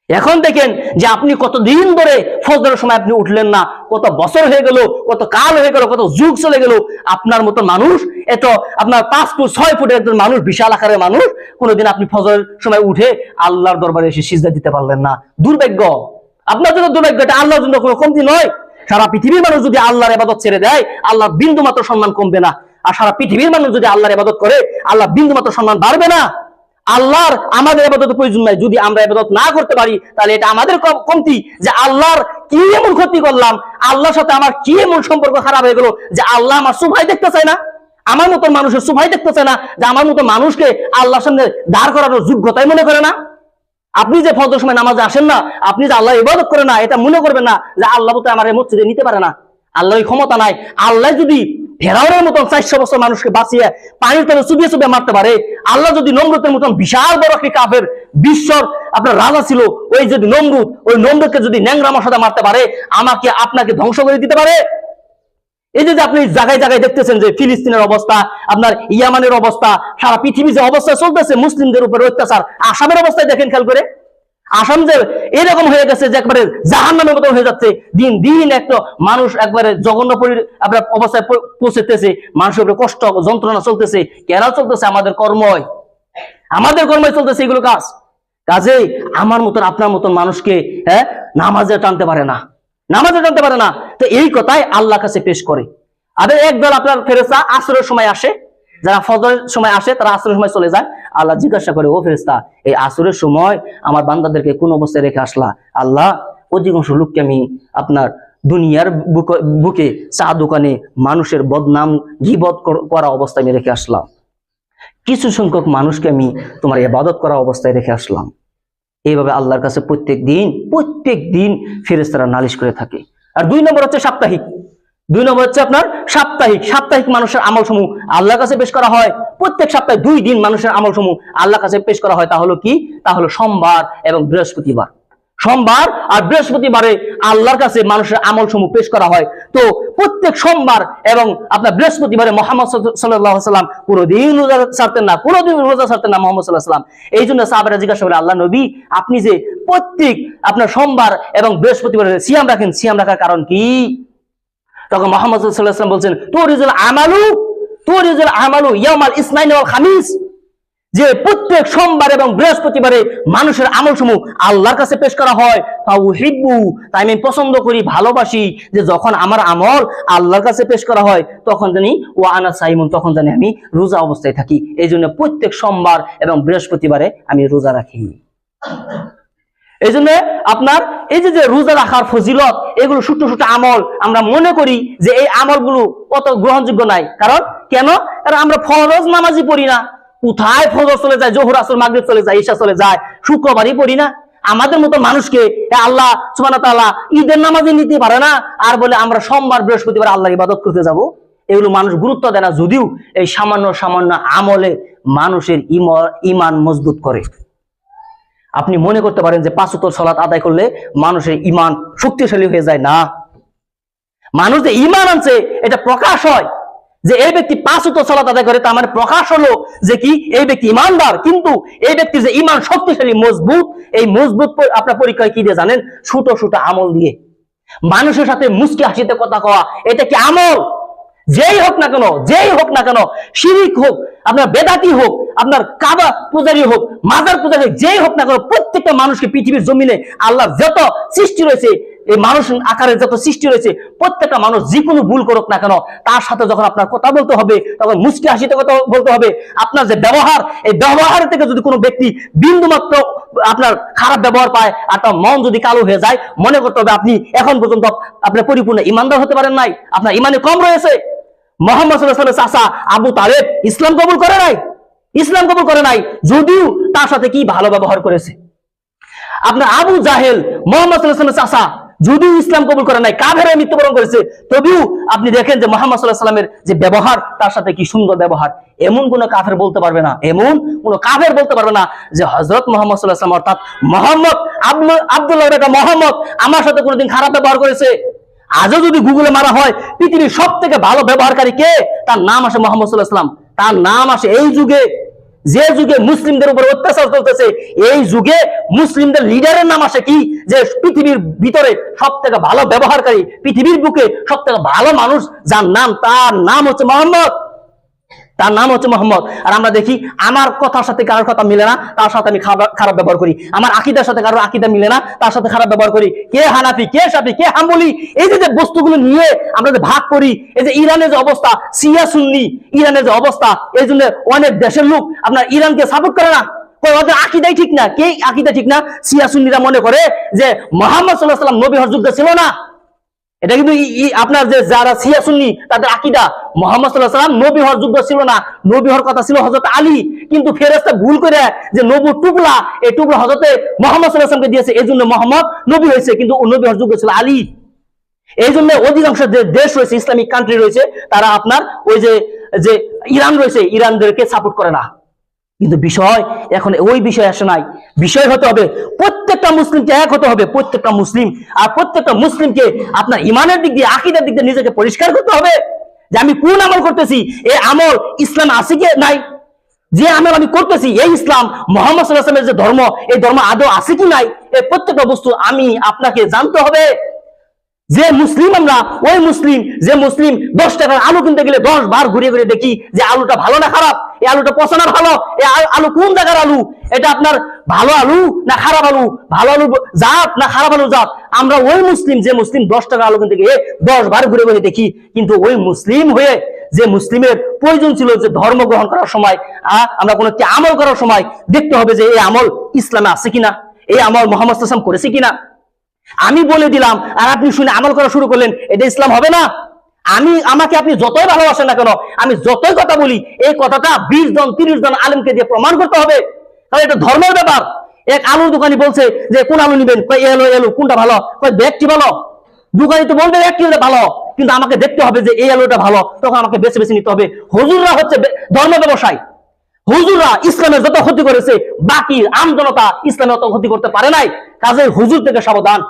এখন দেখেন যে আপনি কতদিন ধরে ফজরের সময় আপনি উঠলেন না, কত বছর হয়ে গেল, কত কাল হয়ে গেল, কত যুগ চলে গেল। আপনার মতো মানুষ, এত আপনার 5 ফুট 6 ফুটের একজন মানুষ, বিশাল আকারের মানুষ, কোনোদিন আপনি ফজরের সময় উঠে আল্লাহর দরবারে এসে সিজদা দিতে পারলেন না। দুর্ভাগ্য, আপনার জন্য দুর্ভাগ্য। এটা আল্লাহর জন্য কোনো কমতি নয়। সারা পৃথিবীর মানুষ যদি আল্লাহর ইবাদত ছেড়ে দেয়, আল্লাহর বিন্দু মাত্র সম্মান কমবে না। আর সারা পৃথিবীর মানুষ যদি আল্লাহর ইবাদত করে, আল্লাহর বিন্দু মাত্র সম্মান বাড়বে না। আল্লাহর আমাদের ইবাদতের প্রয়োজন নাই। যদি আমরা ইবাদত না করতে পারি, তাহলে এটা আমাদের কমতি যে আল্লাহর কি এমন ক্ষতি করলাম, আল্লাহর সাথে আমার কি এমন সম্পর্ক খারাপ হয়ে গেল যে আল্লাহ আমার সুভাই দেখতে চায় না, আমার মতো মানুষের সুভাই দেখতে চায় না, যে আমার মতো মানুষকে আল্লাহর সামনে দাঁড় করানোর যোগ্যতাই মনে করে না। আপনি যে ফজর সময় নামাজে আসেন না, আপনি যে আল্লাহ ইবাদত করে না, এটা মনে করবেন না যে আল্লাহ তো আমার এই মসজিদে নিতে পারে না। আল্লাহর ক্ষমতা নাই। আল্লাহ যদি ফেরাউনের মতন 400 বছর মানুষকে বাঁচিয়ে পানির তলে চুবিয়ে চুবিয়ে মারতে পারে, আল্লাহ যদি নমরুদের মতন বিশাল বড় একটি কাফের বিশ্বর আপনার রাজা ছিল, ওই যদি নমরুদ, ওই নমরুদকে যদি ন্যাংরা মশাদা মারতে পারে, আমাকে আপনাকে ধ্বংস করে দিতে পারে। এই যে আপনি জায়গায় জায়গায় দেখতেছেন যে ফিলিস্তিনের অবস্থা, আপনার ইয়ামানের অবস্থা, সারা পৃথিবী যে অবস্থা চলতেছে মুসলিমদের উপরে অত্যাচার, আসামের অবস্থায় দেখেন খেয়াল করে। আসাম যে এরকম হয়ে গেছে যে একবারে জাহান্নামের মতো হয়ে যাচ্ছে। দিন দিন একটা মানুষ একবারে জঘন্য আপনার অবস্থায় পৌঁছতেছে, মানুষের উপরে কষ্ট যন্ত্রণা চলতেছে। কেন চলতেছে? আমাদের কর্মই চলতেছে এগুলো কাজেই আমার মতন আপনার মতন মানুষকে নামাজে টানতে পারে না। তো এই কথাই আল্লাহর কাছে পেশ করে। আর একদল আপনার ফেরেশতা আসরের সময় আসে, যারা ফজরের সময় আসে তারা আসরের সময় চলে যায়। আল্লাহ জিজ্ঞাসা করে, ও ফেরেশতা, এই আসরের সময় আমার বান্দাদেরকে কোন অবস্থায় রেখে আসলা? আল্লাহ, অধিকাংশ লোককে আমি আপনার দুনিয়ার বুকে চা দোকানে মানুষের বদনাম গীবত করা অবস্থায় আমি রেখে আসলাম। কিছু সংখ্যক মানুষকে আমি তোমার ইবাদত করা অবস্থায় রেখে আসলাম। এইভাবে আল্লাহর কাছে প্রত্যেক দিন ফেরেশতারা নালিশ করে থাকে। আর 2 নম্বর হচ্ছে সাপ্তাহিক। আপনার সাপ্তাহিক মানুষের আমল সমূহ আল্লাহর কাছে পেশ করা হয়। প্রত্যেক সপ্তাহে 2 দিন মানুষের আমল সমূহ আল্লাহর কাছে পেশ করা হয়। তা হলো কি? তা হলো সোমবার এবং বৃহস্পতিবার। সোমবার আর বৃহস্পতিবারে আল্লাহর কাছে মানুষের আমল সমূহ পেশ করা হয়। তো প্রত্যেক সোমবার এবং আপনার বৃহস্পতিবারে মুহাম্মদ সাল্লাল্লাহু আলাইহি ওয়াসাল্লাম কোনোদিন রোজা ছাড়তেন না মুহাম্মদ সাল্লাল্লাহু আলাইহি ওয়াসাল্লাম। এই জন্য সাহাবারা জিজ্ঞাসা করে, আল্লাহ নবী, আপনি যে প্রত্যেক আপনার সোমবার এবং বৃহস্পতিবারে সিয়াম রাখেন, সিয়াম রাখার কারণ কি? তখন মুহাম্মদ সাল্লাল্লাহু আলাইহি ওয়াসাল্লাম বলছেন, তুরিজুল আমালু ইয়াউমাল ইসনাইন ওয়াল খামিস, যে প্রত্যেক সোমবার এবং বৃহস্পতিবারে মানুষের আমল সমূহ আল্লাহর কাছে পেশ করা হয়। তাই আমি পছন্দ করি, ভালোবাসি যে যখন আমার আমল আল্লাহর কাছে পেশ করা হয় তখন জানি ওয়া আনা সাইমুন, তখন জানি আমি রোজা অবস্থায় থাকি। এই জন্য প্রত্যেক সোমবার এবং বৃহস্পতিবারে আমি রোজা রাখি। এই জন্য আপনার এই যে রোজা রাখার ফজিলত, এগুলো ছোট ছোট আমল আমরা মনে করি যে এই আমলগুলো অত গ্রহণযোগ্য নাই। কারণ আমরা ফরজ নামাজই পড়ি না। কোথায় ফজর চলে যায়, জোহর আসর মাগরিব চলে যায়, ইশা চলে যায়, শুক্রবারই পড়ি না। আমাদের মতো মানুষকে আল্লাহ সুবহানাহু ওয়া তাআলা ঈদের নামাজে নিতে পারে না, আর বলে আমরা সোমবার বৃহস্পতিবার আল্লাহর ইবাদত করতে যাব। এগুলো মানুষ গুরুত্ব দেয় না, যদিও এই সামান্য আমলে মানুষের ঈমান মজবুত করে। আপনি মনে করতে পারেন যে 5 ওয়াক্ত সালাত আদায় করলে মানুষের ঈমান শক্তিশালী হয়ে যায়। না, মানুষ যে ঈমান আনছে এটা প্রকাশ হয় যে এই ব্যক্তি 5 ওয়াক্ত সালাত আদায় করে, তার মানে প্রকাশ হলো যে কি এই ব্যক্তি ঈমানদার। কিন্তু এই ব্যক্তি যে ঈমান শক্তিশালী মজবুত, এই মজবুত আপনার পরীক্ষায় কি দিয়ে জানেন? ছোট ছোট আমল দিয়ে। মানুষের সাথে মুস্কি হাসিতে কথা কওয়া, এটা কি আমল? যেই হোক না কেন, শিরিক হোক, আপনার বেদাতি হোক, আপনার কাবা পূজারী হোক, মাজার পূজারী হোক, যেই হোক না কেন, প্রত্যেকটা মানুষকে পৃথিবীর জমিনে আল্লাহর যত সৃষ্টি রয়েছে, এই মানুষ আকারে যত সৃষ্টি রয়েছে, প্রত্যেকটা মানুষ যে কোনো ভুল করুক না কেন, তার সাথে যখন আপনার কথা বলতে হবে তখন মুস্কি হাসিতে কথা বলতে হবে। আপনার যে ব্যবহার, এই ব্যবহার থেকে যদি কোনো ব্যক্তি বিন্দুমাত্র আপনার খারাপ ব্যবহার পায় আর তার মন যদি কালো হয়ে যায়, মনে করতে হবে আপনি এখন পর্যন্ত আপনার পরিপূর্ণ ঈমানদার হতে পারেন নাই, আপনার ঈমানে কম রয়েছে। মুহাম্মদ সাল্লাল্লাহু আলাইহি ওয়াসাল্লাম চাচা আবু তালেব ইসলাম কবুল করে নাই, যদিও তার সাথে কি ভালো ব্যবহার করেছে। আপনার আবু জাহেল মুহাম্মদ সাল্লাল্লাহু আলাইহি ওয়াসাল্লামের চাচা, যদিও ইসলাম কবুল করে নাই, কাফেরে মৃত্যুবরণ করেছে, তবেও আপনি দেখেন যে মুহাম্মদ সাল্লাল্লাহু আলাইহি ওয়াসাল্লামের যে ব্যবহার, তার সাথে কি সুন্দর ব্যবহার। এমন কোন কাফের বলতে পারবে না, যে হযরত মুহাম্মদ সাল্লাল্লাহু আলাইহি ওয়াসাল্লাম অর্থাৎ মুহাম্মদ আব্দুল্লাহর বেটা মুহাম্মদ আমার সাথে কোনোদিন খারাপ ব্যবহার করেছে। আজও যদি গুগলে মারা হয় পৃথিবীর সব থেকে ভালো ব্যবহারকারী কে, তার নাম আসে মোহাম্মদ সাল্লাল্লাহু আলাইহি ওয়াসাল্লাম। তার নাম আসে এই যুগে, যে যুগে মুসলিমদের উপর অত্যাচার চলতেছে, এই যুগে মুসলিমদের লিডারের নাম আসে কি, যে পৃথিবীর ভিতরে সব থেকে ভালো ব্যবহারকারী, পৃথিবীর বুকে সব থেকে ভালো মানুষ যার নাম, তার নাম হচ্ছে মোহাম্মদ, তার নাম হচ্ছে মোহাম্মদ। আর আমরা দেখি আমার কথার সাথে কারোর কথা মিলে না, তার সাথে আমি খারাপ ব্যবহার করি। আমার আকীদার সাথে কারোর আকীদা মিলে না, তার সাথে খারাপ ব্যবহার করি। কে হানাফি, কে শাফি, কে হাম্বলি, এই যে বস্তুগুলো নিয়ে আমরা যে ভাগ করি, এই যে ইরানের যে অবস্থা, শিয়া সুন্নি ইরানের যে অবস্থা, এই জন্য অনেক দেশের লোক আপনার ইরানকে সাপোর্ট করে না, ওদের আকীদাই ঠিক না। কে আকীদা ঠিক না? শিয়া সুন্নিরা মনে করে যে মুহাম্মদ সাল্লাল্লাহু আলাইহি ওয়াসাল্লাম নবী হওয়ার যোগ্য ছিল না। এটা কিন্তু আপনার যে যারা শিয়া সুন্নি তাদের আকীদা, মুহাম্মদ সাল্লাল্লাহু আলাইহি ওয়াসাল্লাম নবী হওয়ার যোগ্য ছিল না, নবী হওয়ার কথা ছিল হযরত আলী, কিন্তু ফেরেশতা ভুল করে যে নবুর টুকলা, এই টুকলা হযরতে মুহাম্মদ সাল্লাল্লাহু আলাইহি ওয়াসাল্লামকে দিয়েছে, এজন্য মুহাম্মদ নবী হয়েছে, কিন্তু ও নবী হওয়ার যোগ্য ছিল আলী। এই জন্য অধিকাংশ যে দেশ রয়েছে, ইসলামিক কান্ট্রি রয়েছে, তারা আপনার ওই যে ইরান রয়েছে, ইরানদেরকে সাপোর্ট করে না। কিন্তু বিষয় এখন ওই বিষয় আসে নাই, বিষয় হতে হবে প্রত্যেকটা মুসলিমকে এক হতে হবে, প্রত্যেকটা মুসলিম, আর প্রত্যেকটা মুসলিমকে আপনার ইমানের দিক দিয়ে, আকীদার দিক দিয়ে নিজেকে পরিষ্কার করতে হবে যে আমি কোন আমল করতেছি, এই আমল ইসলাম আছে কি নাই, যে আমল আমি করতেছি এই ইসলাম মুহাম্মদ সাল্লাল্লাহু আলাইহি ওয়াসাল্লামের যে ধর্ম, এই ধর্ম আদৌ আছে কি নাই, এই প্রত্যেকটা বস্তু আমি আপনাকে জানতে হবে। যে মুসলিম আমরা, ওই মুসলিম, যে মুসলিম 10 টাকার আলু কিনতে গেলে 10 বার ঘুরে ঘুরে দেখি যে আলুটা ভালো না খারাপ, এই আলুটা পচা না ভালো, এই আলু কোন জায়গার আলু, এটা আপনার ভালো আলু না খারাপ আলু, ভালো আলু জাত না খারাপ আলু জাত। আমরা ওই মুসলিম, যে মুসলিম 10 টাকার আলু কিনতে গিয়ে 10 বার ঘুরে ঘুরে দেখি, কিন্তু ওই মুসলিম হয়ে যে মুসলিমের প্রয়োজন ছিল যে ধর্ম গ্রহণ করার সময়, আমরা কোনো একটি আমল করার সময় দেখতে হবে যে এই আমল ইসলামে আছে কিনা, এই আমল মুহাম্মদ সাল্লাল্লাহু আলাইহি ওয়াসাল্লাম করেছে কিনা। আমি বলে দিলাম আর আপনি শুনে আমল করা শুরু করলেন, এটা ইসলাম হবে না। আমাকে আপনি যতই ভালোবাসেন না কেন, আমি যতই কথা বলি, এই কথাটা 20 জন 30 জন আলেমকে দিয়ে প্রমাণ করতে হবে, কারণ এটা ধর্মের ব্যাপার। এক আলুর দোকানি বলছে যে কোন আলু নিবেন, কয় এলো কোনটা ভালো, কয় দেখটি ভালো, দোকানি তো বলবে একটি ভালো, কিন্তু আমাকে দেখতে হবে যে এই আলুটা ভালো, তখন আমাকে বেছে বেছে নিতে হবে। হুজুররা হচ্ছে ধর্ম ব্যবসায়ী, হুজুররা ইসলামের যত ক্ষতি করেছে, বাকি আমজনতা ইসলামের অত ক্ষতি করতে পারে নাই। কাজে হুজুর থেকে সাবধান,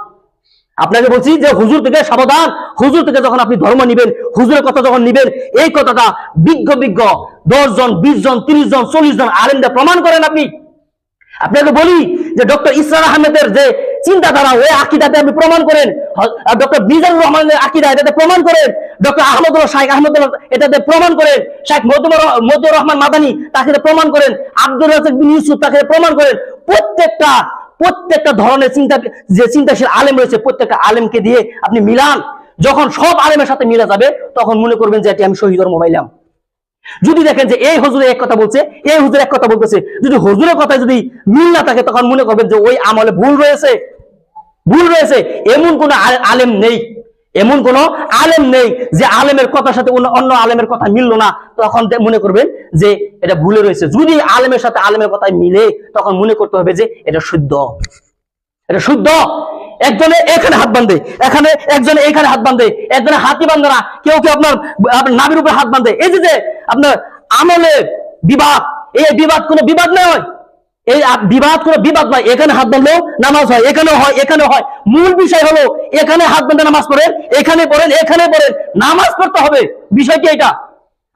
আপনাকে বলছি যে হুজুর থেকে সাবধান। হুজুর থেকে যখন আপনি ধর্ম নিবেন, হুজুরের কথা যখন নিবেন, এই কথাটা বিজ্ঞ 10 জন 20 জন 30 জন 40 জন আলেমদের প্রমাণ করেন। আপনাকে বলি যে ডক্টর ইসরার আহমেদের যে চিন্তাধারা, ওই আকীদাতে আপনি প্রমাণ করেন, ডক্টর মিজানুর রহমানের আকীদা, এটাতে প্রমাণ করেন, ডক্টর শাইখ আহমদুল্লাহ এটাতে প্রমাণ করেন, শাইখ মতিউর রহমান মাদানী তাকে প্রমাণ করেন, আব্দুর রাজ্জাক বিন ইউসুফ তাকে প্রমাণ করেন। প্রত্যেকটা ধরনের চিন্তাশীল আলেম রয়েছে, প্রত্যেকটা আলেমকে দিয়ে আপনি মিলান। যখন সব আলেমের সাথে মিলা যাবে, তখন মনে করবেন যে এটি আমি সহি ধর্ম পাইলাম। যদি দেখেন যে এই হুজুরে এক কথা বলছে, এই হুজুর এক কথা বলতেছে, যদি হুজুরের কথায় যদি মিল না থাকে, তখন মনে করবেন যে ওই আমলে ভুল রয়েছে। এমন কোন আলেম নেই, এমন কোন আলেম নেই যে আলেমের কথার সাথে অন্য আলেমের কথা মিললো না, তখন মনে করবেন যে এটা ভুলে রয়েছে। যদি আলেমের সাথে আলেমের কথায় মিলে, তখন মনে করতে হবে যে এটা শুদ্ধ, এটা শুদ্ধ। একজনে এখানে হাত বাঁধে, একজনে এখানে হাত বাঁধে, একজনে হাতই বাঁধে না, কেউ আপনার নাভির উপরে হাত বাঁধে। এই যে আপনার আমলে বিবাদ, এই বিবাদ কোনো বিবাদ নয়, এই বিবাদ কোনো বিবাদ নয়। এখানে হাত বাঁধলেও নামাজ হয়, এখানেও হয়, এখানেও হয়। মূল বিষয় হলো এখানে হাত বাঁধে নামাজ পড়েন, এখানে পড়েন, নামাজ পড়তে হবে। বিষয়টি এটা।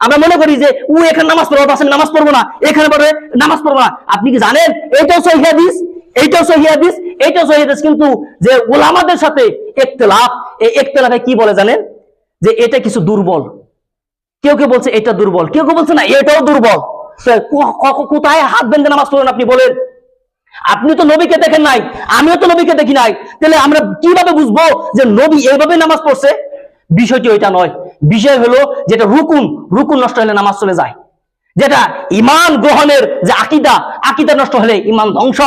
আমরা মনে করি যে ও এখানে নামাজ পড়বো, পাশে নামাজ পড়বো না, এখানে পড়বে নামাজ পড়বো না। আপনি কি জানেন এইটাও সহিহ হাদিস, এইটাও সহিহ হাদিস, এইটাও সহিহ হাদিস, কিন্তু যে উলামাদের সাথে ইখতিলাফ, এই ইখতিলাফে কি বলে জানেন? যে এটা কিছু দুর্বল। কেউ কেউ বলছে এটা দুর্বল, কেউ কেউ বলছে না এটাও দুর্বল। কোথায় হাত বেঁধে নামাজ পড়েন আপনি বলেন? আপনি তো নবীকে দেখেন নাই, আমিও তো নবীকে দেখি নাই, তাহলে আমরা কিভাবে বুঝবো যে নবী এইভাবে নামাজ পড়ছে? বিষয়টি ওইটা নয়। বিষয় হলো যেটা রুকুন নষ্ট হলে নামাজ চলে যায়, যেটা ঈমান গ্রহণের যে আকীদা নষ্ট হলে ঈমান ধ্বংস।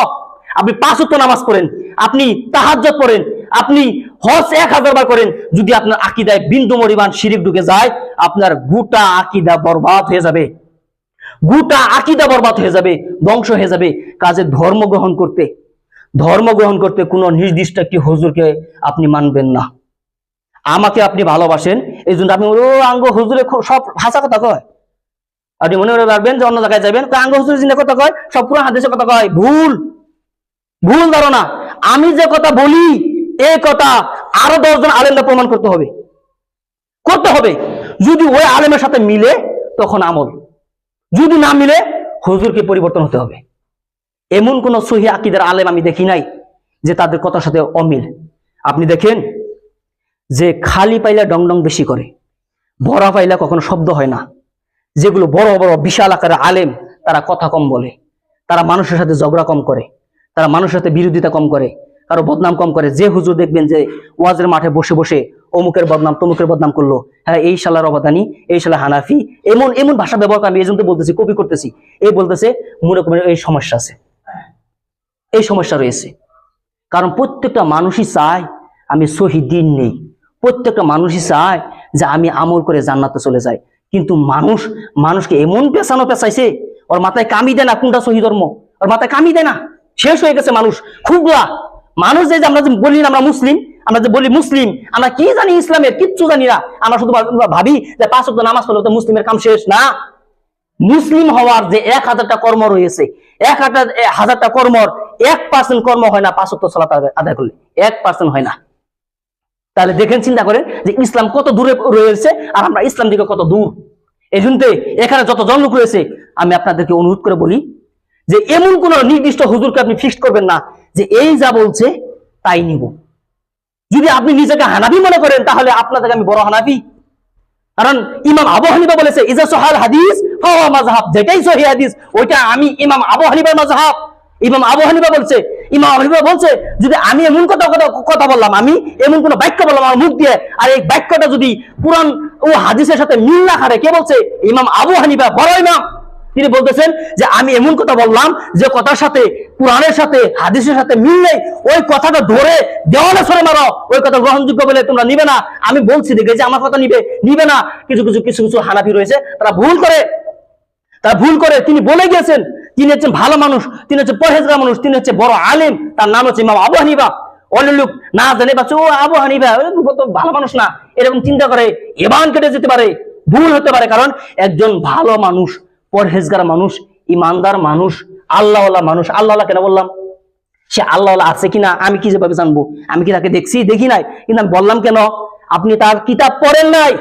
আপনি 5 ওয়াক্ত নামাজ পড়েন, আপনি তাহাজ্জুদ পড়েন, আপনি হজ 1000 বার করেন, যদি আপনার আকীদায় বিন্দু পরিমাণ শিরক ঢুকে যায়, আপনার গোটা আকীদা বরবাদ হয়ে যাবে, ধ্বংস হয়ে যাবে। কাজে ধর্ম গ্রহণ করতে কোনো নির্দিষ্ট একটি হুজুরকে আপনি মানবেন না। আমাকে আপনি ভালোবাসেন, এই জন্য আপনি আঙ্গ হুজুরে সব হাসা কথা কয়, আপনি মনে করে রাখবেন যে অন্য জায়গায় যাবেন, আঙ্গ হুজুরের জিনে কথা কয়, সব পুরো হাদিসের কথা কয়। ভুল ধারণা। আমি যে কথা বলি, এই কথা আরো 10 জন আলেমরা প্রমাণ করতে হবে। যদি ওই আলেমের সাথে মিলে তখন আমল, যদি না মিলে হুজুরকে পরিবর্তন হতে হবে। এমন কোন সহি আকীদার আলেম আমি দেখি নাই যে তাদের কথার সাথে অমিল। আপনি দেখেন যে খালি পাইলা ডং ডং বেশি করে, ভরা পাইলা কখনো শব্দ হয় না। যেগুলো বড় বড় বিশাল আকারের আলেম তারা কথা কম বলে, তারা মানুষের সাথে ঝগড়া কম করে, তারা মানুষের সাথে বিরোধিতা কম করে, কারো বদনাম কম করে। যে হুজুর দেখবেন যে ওয়াজের মাঠে বসে বসে অমুকের বদনাম তমুকের বদনাম করলো, হ্যাঁ এই শালার অবদানি, এই শালা হানাফি, এমন এমন ভাষা ব্যবহার করে। আমি এই জন্য বলতেছি, কপি করতেছি, এই বলতেছে মনে করেন এই সমস্যা আছে, এই সমস্যা রয়েছে। কারণ প্রত্যেকটা মানুষই চায় আমি সহি দিন নেই, প্রত্যেকটা মানুষই চায় যে আমি আমল করে জান্নাতে চলে যাই। কিন্তু মানুষকে এমন পেছানো পেছাইছে, ওর মাথায় কামি দেয় না কোনটা সহি ধর্ম, ওর মাথায় কামি দেয় না। শেষ হয়ে গেছে মানুষ, খুবলা মানুষ। যে আমরা যে বলি আমরা মুসলিম, আমরা যে বলি মুসলিম, আমরা কি জানি ইসলামের কিচ্ছু জানি না। আমরা শুধু ভাবি যে 5 ওয়াক্ত নামাজ পড়লে তো মুসলিমের কাম শেষ না। মুসলিম হওয়ার যে 1000টা কর্ম রয়েছে, 1000টা কর্মর 1% কর্ম হয় না 5 ওয়াক্ত সালাত আদায় করলে, 1% হয় না। তাহলে দেখেন, চিন্তা করেন যে ইসলাম কত দূরে রয়েছে আর আমরা ইসলাম দিকে কত দূর। এই জন্য এখানে যতজন লোক রয়েছে আমি আপনাদেরকে অনুরোধ করে বলি যে এমন কোন নির্দিষ্ট হুজুরকে আপনি ফিক্সড করবেন না যে এই যা বলছে তাই নিব। যদি আপনি নিজেকে হানাফি মনে করেন তাহলে আপনাদেরকে আমি বড় হানাফি। কারণ ইমাম আবু হানিফা বলেছে ইজা সহাল হাদিস ফাহুয়া মাযহাব, যেটাই সহিহ হাদিস ওইটা আমি ইমাম আবু হানিফার মাযহাব। ইমাম আবু হানিফা বলছে যদি আমি এমন কথা বললাম, আমি এমন কোন বাক্য বললাম আমার মুখ দিয়ে, আর এই বাক্যটা যদি কোরআন ও হাদিসের সাথে মিল না খারে, কে বলছে? ইমাম আবু হানিফা, বড় ইমাম। তিনি বলতেছেন যে আমি এমন কথা বললাম যে কথার সাথে কোরআনের সাথে হাদিসের সাথে মিল নেই, ওই কথাটা ধরে দেওয়ালে ছড়ে মারো, ওই কথা গ্রহণযোগ্য বলে তোমরা নিবে না। আমি বলছি দেখে যে আমার কথা নিবে না। কিছু হানাফি রয়েছে তারা ভুল করে। তিনি বলে গিয়েছেন তিনি হচ্ছেন ভালো মানুষ, তিনি হচ্ছে পরহেজগার মানুষ, তিনি হচ্ছে বড় আলেম, তার নাম হচ্ছে ইমাম আবু হানিফা। অনেক লোক না জানে বাচ্চা ও আবু হানিফা ভালো মানুষ না, এরকম চিন্তা করে এবান কেটে যেতে পারে, ভুল হতে পারে। কারণ একজন ভালো মানুষ, পরহেজগার মানুষ, ইমানদার মানুষ, আল্লাহওয়ালা মানুষ। আল্লাহওয়ালা কেন বললাম? সে আল্লাহওয়ালা আছে কিনা আমি কি যেভাবে জানবো? আমি কি তাকে দেখি নাই? কিন্তু আমি বললাম কেন? আপনি তার কিতাব পড়েন নাই।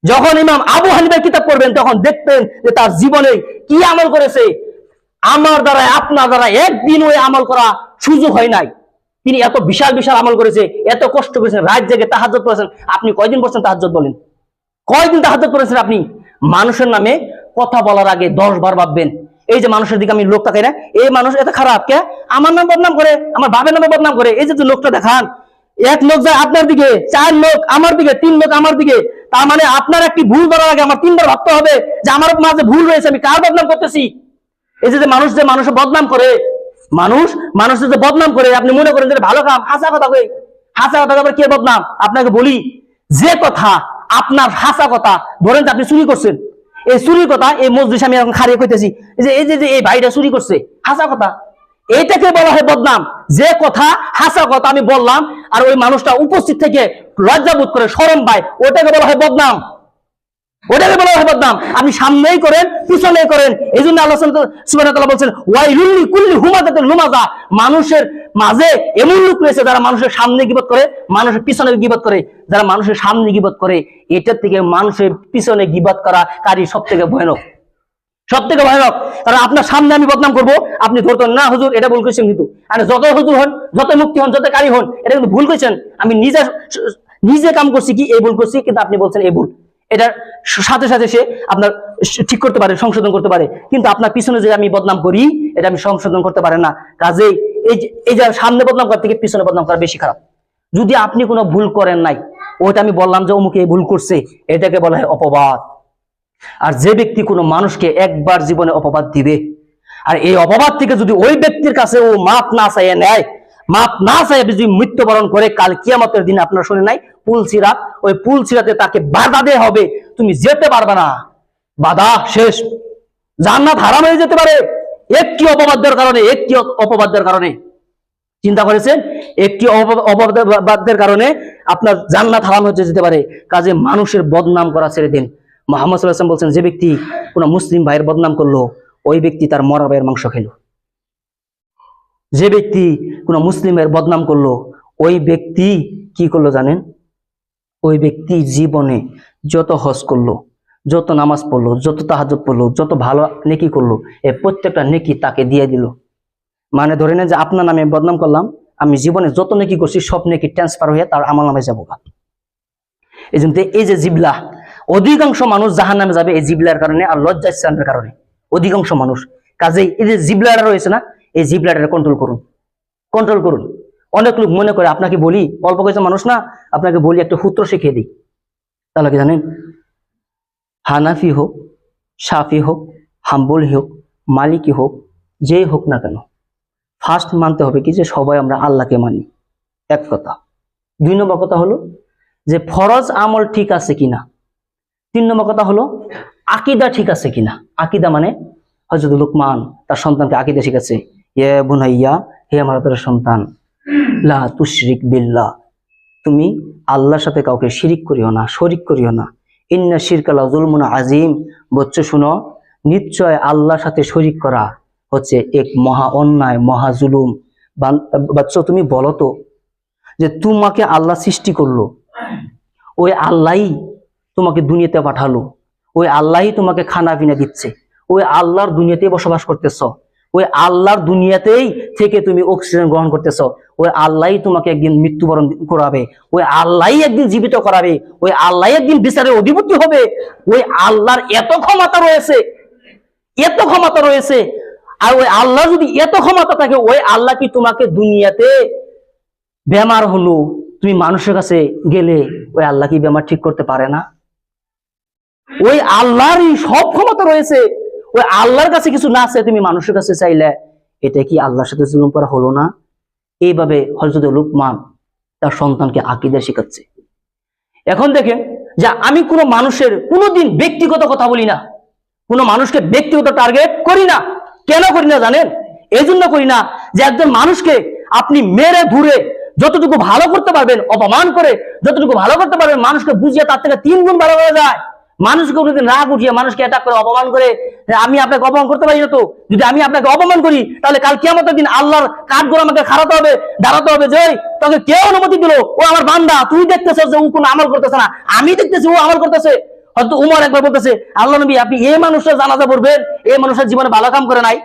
যখন ইমাম আবু হানিফার কিতাব পড়বেন তখন দেখবেন যে তার জীবনে কি আমল করেছে। আমার দ্বারা আপনার দ্বারা একদিন ওই আমল করা সুযোগ হয় নাই। তিনি এত বিশাল বিশাল আমল করেছে, এত কষ্ট করেছেন, রাত জেগে তাহাজ্জুদ করেছেন। আপনি কয়দিন পড়ছেন তাহাজ্জুদ? বলেন, কয়দিন তাহাজ্জুদ করেছেন আপনি? মানুষের নামে কথা বলার আগে 10 বার ভাববেন। এই যে মানুষের দিকে আমি লোক তাকাই না, এই মানুষ এত খারাপ কে? আমার নাম বদনাম করে, আমার বাবার নামে বদনাম করে। এই যে লোকটা দেখান, 1 লোক যায় আপনার দিকে, 4 লোক আমার দিকে, 3 লোক আমার দিকে। তার মানে আপনার একটি ভুল ধরার আগে আমার 3 বার ভাবতে হবে যে আমার মাঝে ভুল রয়েছে, আমি কার বদনাম করতেছি। এই যে মানুষের বদনাম করে, মানুষের যে বদনাম করে, আপনি মনে করেন যে ভালো কাম, হাসা কথা কই, হাসা কথা আবার কে বদনাম? আপনাকে বলি, যে কথা আপনার হাসা কথা, ধরেন যে আপনি চুরি করছেন, এই চুরির কথা এই মজলিসে আমি এখন খারিয়ে কইতেছি যে এই ভাইটা চুরি করছে, হাসা কথা, এইটাকে বলা হয় বদনাম। যে কথা হাসা কথা আমি বললাম আর ওই মানুষটা উপস্থিত থেকে লজ্জাবোধ করে, শরম পায়, ওটাকে বলা হয় বদনাম। আপনি সামনেই করেন পিছনেই করেন। এই জন্য আল্লাহ সুবহানাহু ওয়া তাআলা বলছেন ওয়াইলুল লিকুল্লি হুমাযাতিন লুমাযা, মানুষের মাঝে এমন লোক রয়েছে যারা মানুষের সামনে গীবত করে, মানুষের পিছনে গীবত করে। যারা মানুষের সামনে গীবত করে, এটার থেকে মানুষের পিছনে গীবত করা কারি সব থেকে ভয়ানক। কারণ আপনার সামনে আমি বদনাম করবো, আপনি ধরতেন না হুজুর এটা ভুল করেছেন। কিন্তু যত হুজুর হন, যত মুক্তি হন, যত কারি হন, এটা কিন্তু ভুল করেছেন। আমি নিজে কাম করছি কি এই ভুল করছি, কিন্তু আপনি বলছেন এই ভুল। এটার সাথে সাথে সে আপনার ঠিক করতে পারে, সংশোধন করতে পারে। কিন্তু আপনার পিছনে যে আমি বদনাম করি, এটা আমি সংশোধন করতে পারে না। কাজেই এই যে সামনে বদনাম করার থেকে পিছনে বদনাম করা বেশি খারাপ। যদি আপনি কোনো ভুল করেন নাই, ওইটা আমি বললাম যে অমুকে ভুল করছে, এটাকে বলা হয় অপবাদ। আর যে ব্যক্তি কোনো মানুষকে একবার জীবনে অপবাদ দিবে, আর এই অপবাদ থেকে যদি ওই ব্যক্তির কাছে ও মাপ না চাইয়ে নেয়, মাপ না চাইয়ে যদি মৃত্যুবরণ করে, কাল কিয়ামতের দিনে আপনারা শুনে নাই পুলসিরাত, ওই পুলসিরাতে তাকে বাধা দেয়া হবে, তুমি যেতে পারবে না, বাধা শেষ, জান্নাত হারাম হয়ে যেতে পারে একটি অপবাদের কারণে। চিন্তা করেছেন, একটি অপবাদের কারণে আপনার জান্নাত হারাম হয়ে যেতে পারে। কাজে মানুষের বদনাম করা ছেড়ে দিন। মুহাম্মদ সাল্লাল্লাহু আলাইহি ওয়াসাল্লাম বলছেন, যে ব্যক্তি কোন মুসলিম ভাইয়ের বদনাম করলো, ওই ব্যক্তি তার মরা ভাইয়ের মাংস খেলো। যে ব্যক্তি কোন মুসলিমের বদনাম করলো, ওই ব্যক্তি কি করলো জানেন? ওই ব্যক্তি জীবনে যত হজ করলো, যত নামাজ পড়লো, যত তাহাজ্জুদ পড়লো, যত ভালো নেকি করলো, এই প্রত্যেকটা নেকি তাকে দিয়ে দিল। মানে ধরে নেন যে আপনার নামে বদনাম করলাম, আমি জীবনে যত নেকি করছি সব নেকি ট্রান্সফার হয়ে তার আমল নামে যাবো। এই জন্য এই যে জিবলা, অধিকাংশ মানুষ জাহান্নামে যাবে এই জিবলার কারণে আর লজ্জাস্থানের কারণে, অধিকাংশ মানুষ। কাজেই এই যে জিবলাটা রয়েছে না, এই জিবলাটা কন্ট্রোল করুন, কন্ট্রোল করুন। অনেক লোক মনে করে, আপনাকে বলি, অল্প কিছু মানুষ না, আপনাকে বলি একটা সূত্র শিখিয়ে দিই। তাহলে কি জানেন? হানাফি হোক, শাফি হোক, হাম্বলি হোক, মালিকি হোক, যেই হোক না কেন, ফার্স্ট মানতে হবে কি যে সবাই আমরা আল্লাহকে মানি, এক কথা। 2 নম্বর কথা হলো যে ফরজ আমল ঠিক আছে কিনা। 3 নম্বর কথা হলো আকীদা ঠিক আছে কিনা। আকীদা মানে হযরত লুকমান তার সন্তানকে আকীদা শিখাচ্ছে, ইয়া বুনাইয়া, হে আমার আদরের সন্তান, লা তুশরিক বিল্লাহ, তুমি আল্লাহর সাথে কাউকে শিরিক করিও না, শরিক করিও না। ইন্না শিরকা লা যুলমুন আযীম, বচ্চা শুনো, নিশ্চয় আল্লাহর সাথে শরিক করা হচ্ছে এক মহা অন্যায়, মহা জুলুম। বাচ্চা তুমি বলো তো যে তোমাকে আল্লাহ সৃষ্টি করলো, ওই আল্লাহই তোমাকে দুনিয়াতে পাঠালো, ওই আল্লাহই তোমাকে খানা পিনা দিচ্ছে, ওই আল্লাহর দুনিয়াতে বসবাস করতেছ, ওই আল্লাহর দুনিয়াতেই থেকে তুমি অক্সিজেন গ্রহণ করতেছ, ওই আল্লাহই তোমাকে একদিন মৃত্যুবরণ করাবে, ওই আল্লাহই একদিন জীবিত করাবে, ওই আল্লাহই একদিন বিচারের অধিপতি হবে। ওই আল্লাহর এত ক্ষমতা রয়েছে, এত ক্ষমতা রয়েছে। আর ওই আল্লাহ যদি এত ক্ষমতা থাকে, ওই আল্লাহ কি তোমাকে দুনিয়াতে বেমার হলো, তুমি মানুষের কাছে গেলে ওই আল্লাহ কি বেমার ঠিক করতে পারে না? ওই আল্লাহরই সব ক্ষমতা রয়েছে, ওই আল্লাহর কাছে কিছু না আছে, তুমি মানুষের কাছে চাইলে, এটা কি আল্লাহর সাথে জুলুম করা হলো না? এইভাবে হযরত লুকমান তার সন্তানকে আকীদা শেখাচ্ছে। এখন দেখেন যে আমি কোনো মানুষের কোনোদিন ব্যক্তিগত কথা বলি না, কোনো মানুষকে ব্যক্তিগত টার্গেট করি না। কেন করি না জানেন? এই জন্য করি না যে একজন মানুষকে আপনি মেরে ঘুরে যতটুকু ভালো করতে পারবেন, অপমান করে যতটুকু ভালো করতে পারবেন, মানুষকে বুঝিয়ে তার থেকে 3 গুণ ভালো হয়ে যায়। মানুষকে কোনোদিন রাগ উঠিয়ে, মানুষকে অ্যাটাক করে, অপমান করে, আমি আপনাকে অপমান করতে পারি না তো, যদি আমি আপনাকে অপমান করি তাহলে কাল কিয়ামতের দিন আল্লাহর কাঠগড় আমাকে খাড়াতে হবে, দাঁড়াতে হবে যে তোকে কে অনুমতি দিল, ও আমার বান্দা, তুই দেখতেছিস যে ও কোনো আমল করতেছে না, আমি দেখতেছি ও আমল করতেছে। হয়তো উমর একবার বলতেছে, আল্লাহ নবী আপনি এই মানুষের জানাজা পড়বেন, এই মানুষের জীবনে ভালো কাম করে নাই,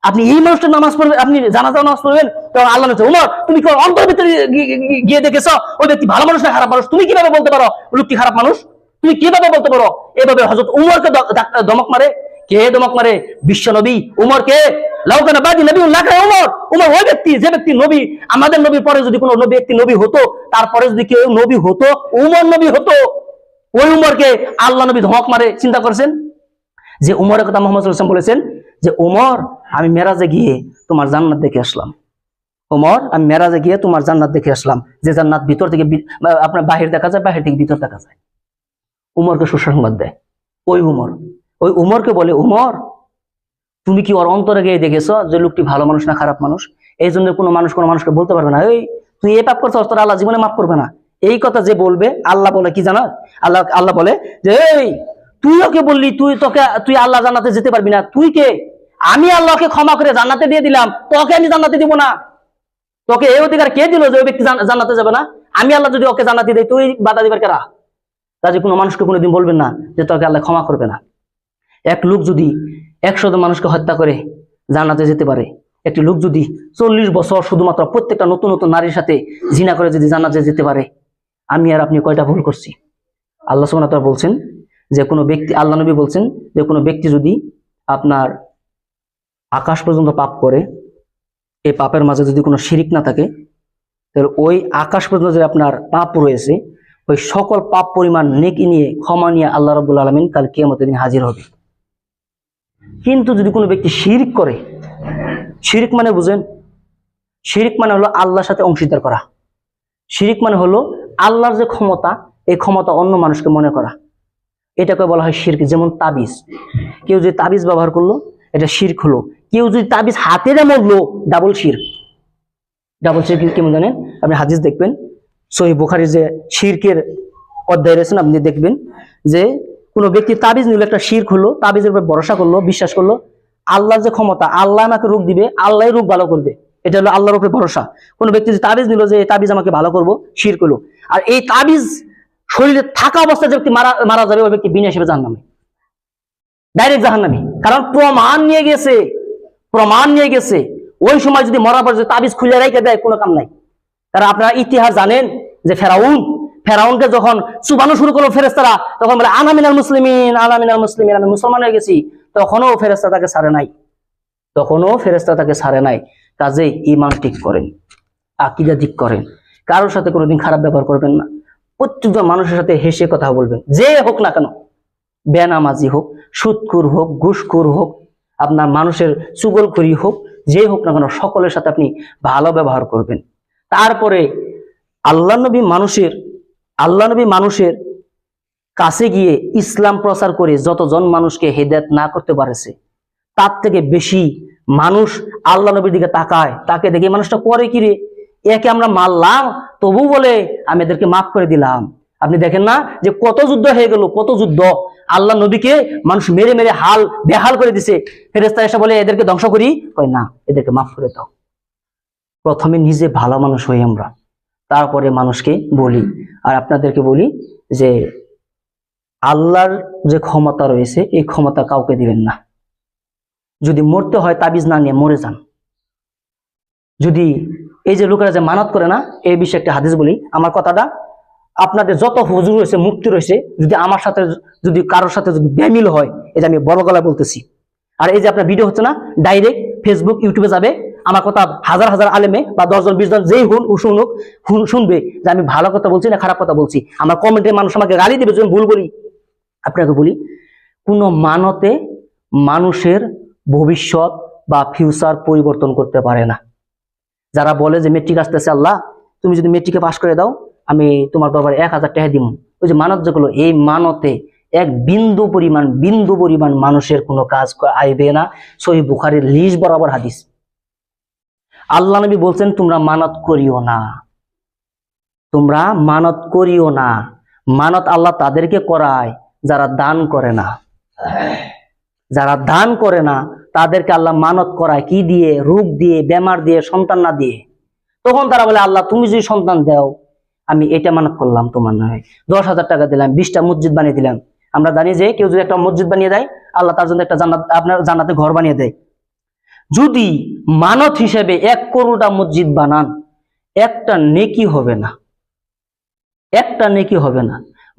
আপনি এই মানুষটার নামাজ পড়বেন, আপনি জানাজা নামাজ পড়বেন। তখন আল্লাহ বলছে, উমর তুমি কি অন্তর ভিতরে গিয়ে দেখেছো ওই ব্যক্তি ভালো মানুষ না খারাপ মানুষ? তুমি কিভাবে বলতে পারো লোকটি খারাপ মানুষ? তুমি কিভাবে বলতে পারো? এভাবে হযরত উমরকে ধমক মারে। কে ধমক মারে? বিশ্ব নবী উমরকে। লাউকানা বাদি নবী লাকা উমর, উমর ওই ব্যক্তি যে ব্যক্তি নবী, আমাদের নবীর পরে যদি কোনো ব্যক্তি নবী হতো, তারপরে যদি কেউ নবী হতো, উমর নবী হতো। ওই উমরকে আল্লাহ নবী ধমক মারে। চিন্তা করেছেন যে উমরের কথা মুহাম্মদ সাল্লাল্লাহু আলাইহি ওয়াসাল্লাম বলেছেন যে উমর আমি মেরাজে গিয়ে তোমার জান্নাত দেখে আসলাম, উমর আমি মেরাজে গিয়ে তোমার জান্নাত দেখে আসলাম, যে জান্নাত ভিতর থেকে আপনার বাহির দেখা যায়, বাহির থেকে ভিতর দেখা যায়। উমরকে সুসংবাদ দেয় ওই উমর। ওই উমরকে বলে, উমর তুমি কি ওর অন্তরে গিয়ে দেখেছো যে লোকটি ভালো মানুষ না খারাপ মানুষ? এই জন্য কোনো মানুষকে বলতে পারবে না, এই তুই এ পাপ করছো, তোর আল্লাহ জীবনে মাফ করবে না। এই কথা যে বলবে, আল্লাহ বলে কি জানো? আল্লাহ বলে যে এই তুই ওকে বললি তুই আল্লাহ জান্নাতে যেতে পারবি না, তুই কে? আমি আল্লাহকে ক্ষমা করে জান্নাতে দিয়ে দিলাম, তোকে আমি জান্নাতে দিব না। তোকে এই অধিকার কে দিল যে ওই ব্যক্তি জান্নাতে যাবে না? আমি আল্লাহ যদি ওকে জান্নাতে দেই, তুই বাধা দিবার কেরা? কাজে কোনো মানুষকে কোনোদিন বলবেন না যে তোকে আল্লাহ ক্ষমা করবে না। এক লোক যদি 100 মানুষকে হত্যা করে জান্নাতে যেতে পারে, একটি লোক যদি 40 বছর শুধুমাত্র প্রত্যেকটা নতুন নতুন নারীর সাথে জিনা করে যদি জান্নাতে যেতে পারে, আমি আর আপনি কয়টা ভুল করছি? আল্লাহ সুবহানাহু ওয়া তাআলা বলছেন যে কোনো ব্যক্তি, আল্লাহ নবী বলছেন যে কোনো ব্যক্তি যদি আপনার আকাশ পর্যন্ত পাপ করে, এই পাপের মাঝে যদি কোনো শিরিক না থাকে, তাহলে ওই আকাশ পর্যন্ত যে আপনার পাপ রয়েছে, ওই সকল পাপ পরিমাণ নেকি নিয়ে, ক্ষমা নিয়ে আল্লাহ রাব্বুল আলামিন কাল কিয়ামতের দিন হাজির হবে। কিন্তু যদি কোনো ব্যক্তি শিরিক করে, শিরিক মানে বুঝেন? শিরিক মানে হলো আল্লাহর সাথে অংশীদার করা। শিরিক মানে হলো আল্লাহর যে ক্ষমতা, এই ক্ষমতা অন্য মানুষকে মনে করা, এটাকে বলা হয় শিরক। যেমন তাবিজ, কেউ যদি তাবিজ ব্যবহার করলো, এটা শিরক হলো। কেউ যদি তাবিজ হাতের মরলো, ডাবল শিরক। ডাবল শিরক কেমন জানেন? আপনি হাদিস দেখবেন, সহিহ বুখারীর যে শিরকের অধ্যায় রয়েছেন, আপনি দেখবেন যে কোনো ব্যক্তি তাবিজ নিল, একটা শিরক হলো, তাবিজের উপর ভরসা করলো, বিশ্বাস করলো আল্লাহর যে ক্ষমতা, আল্লাহ আমাকে রোগ দিবে, আল্লাহ রোগ ভালো করবে, এটা হলো আল্লাহর উপরে ভরসা। কোনো ব্যক্তি যে তাবিজ নিল যে এই তাবিজ আমাকে ভালো করবো, শিরক হলো। আর এই তাবিজ শরীরে থাকা অবস্থায় যে ব্যক্তি মারা যাবে, ওই ব্যক্তি বিনা হিসেবে জাহান্নামী, ডাইরেক্ট জাহান্নামী। কারণ প্রমাণ নিয়ে গেছে। ওই সময় যদি মরার পর যদি তাবিজ খুলে রেখে দেয়, কোনো কাম নাই। কারণ আপনারা ইতিহাস জানেন যে ফেরাউনকে যখন চুবানো শুরু করলো ফেরেশতারা, তখন বলে আনা মিনাল মুসলিমিন, আমি মুসলমান হয়ে গেছি। তখনও ফেরেশতা তাকে ছাড়ে নাই। কাজেই ঈমান ঠিক করেন, আকীদা ঠিক করেন, কারোর সাথে কোনোদিন খারাপ ব্যবহার করবেন না। প্রত্যেকজন মানুষের সাথে হেসে কথা বলবেন, যে হোক না কেন, বেনামাজি হোক, সুদখোর হোক, ঘুষখোর হোক, আপনার মানুষের চুগলখড়ি হোক, যে হোক না কেন, সকলের সাথে আপনি ভালো ব্যবহার করবেন। তারপরে আল্লাহ নবী মানুষের কাছে গিয়ে ইসলাম প্রচার করে যতজন মানুষকে হেদায়েত না করতে পারেছে, তার থেকে বেশি মানুষ আল্লাহ নবীর দিকে তাকায়, তাকে দেখে মানুষটা করে কি রে, একে আমরা মারলাম তবু বলে আমি এদেরকে মাফ করে দিলাম। আপনি দেখেন না যে কত যুদ্ধ হয়ে গেল, কত যুদ্ধ, আল্লাহ নবীকে মানুষ মেরে মেরে বেহাল করে দিছে, ফেরেশতা এসে বলে এদেরকে ধ্বংস করি, কয় না, এদেরকে মাফ করে দাও। প্রথমে নিজে ভালো মানুষ হই আমরা, তারপরে মানুষকে বলি। আর আপনাদেরকে বলি যে আল্লাহর যে ক্ষমতা রয়েছে, এই ক্ষমতা কাউকে দিবেন না। যদি মরতে হয় তাবিজ না নিয়ে মরে যান। যদি এই যে লোকেরা যে মানত করে না, এই বিষয়ে একটা হাদিস বলি। আমার কথাটা আপনাদের যত হুজুর রয়েছে, মুক্তি রয়েছে, যদি আমার সাথে যদি কারোর সাথে যদি বেমিল হয়, এই যে আমি বড় গলায় বলতেছি। আর এই যে আপনার ভিডিও হচ্ছে না, ডাইরেক্ট ফেসবুক, ইউটিউবে যাবে, আমার কথা হাজার হাজার আলেমে বা 10 জন 20 জন যেই শুনবে যে আমি ভালো কথা বলছি না খারাপ কথা বলছি। আমার কমেন্টে মানুষ আমাকে গালি দেবে যদি ভুল বলি। আপনাকে বলি, কোনো মানতে মানুষের ভবিষ্যৎ বা ফিউচার পরিবর্তন করতে পারে না। যারা বলে যে মেট্রিক আসতেছে, আল্লাহ তুমি যদি মেট্রিকে পাশ করে দাও, আমি তোমার দরবারে 1000 টাকা দিব। ওই যে মানত যেগুলো, এই মানতে এক বিন্দু পরিমাণ মানুষের কোনো কাজ আইবে না। সহিহ বুখারীর লিস্ট বরাবর হাদিস। আল্লাহ নবী বলছেন তোমরা মানত করিও না। মানত আল্লাহ তাদেরকে করায় যারা দান করে না, তাদেরকে আল্লাহ মানত করায় কি দিয়ে? রোগ দিয়ে, বেমার দিয়ে, সন্তান না দিয়ে। তখন তারা বলে আল্লাহ তুমি যদি সন্তান দাও, আমি এটা মানত করলাম তোমার নয়, 10,000 টাকা দিলাম, 20টা মসজিদ বানিয়ে দিলাম। আমরা জানি যে কেউ যদি একটা মসজিদ বানিয়ে দেয়, আল্লাহ তার জন্য একটা আপনার জান্নাতে ঘর বানিয়ে দেয়। যদি মানত হিসেবে 1 করোড়টা মসজিদ বানান, একটা নেকি হবে না।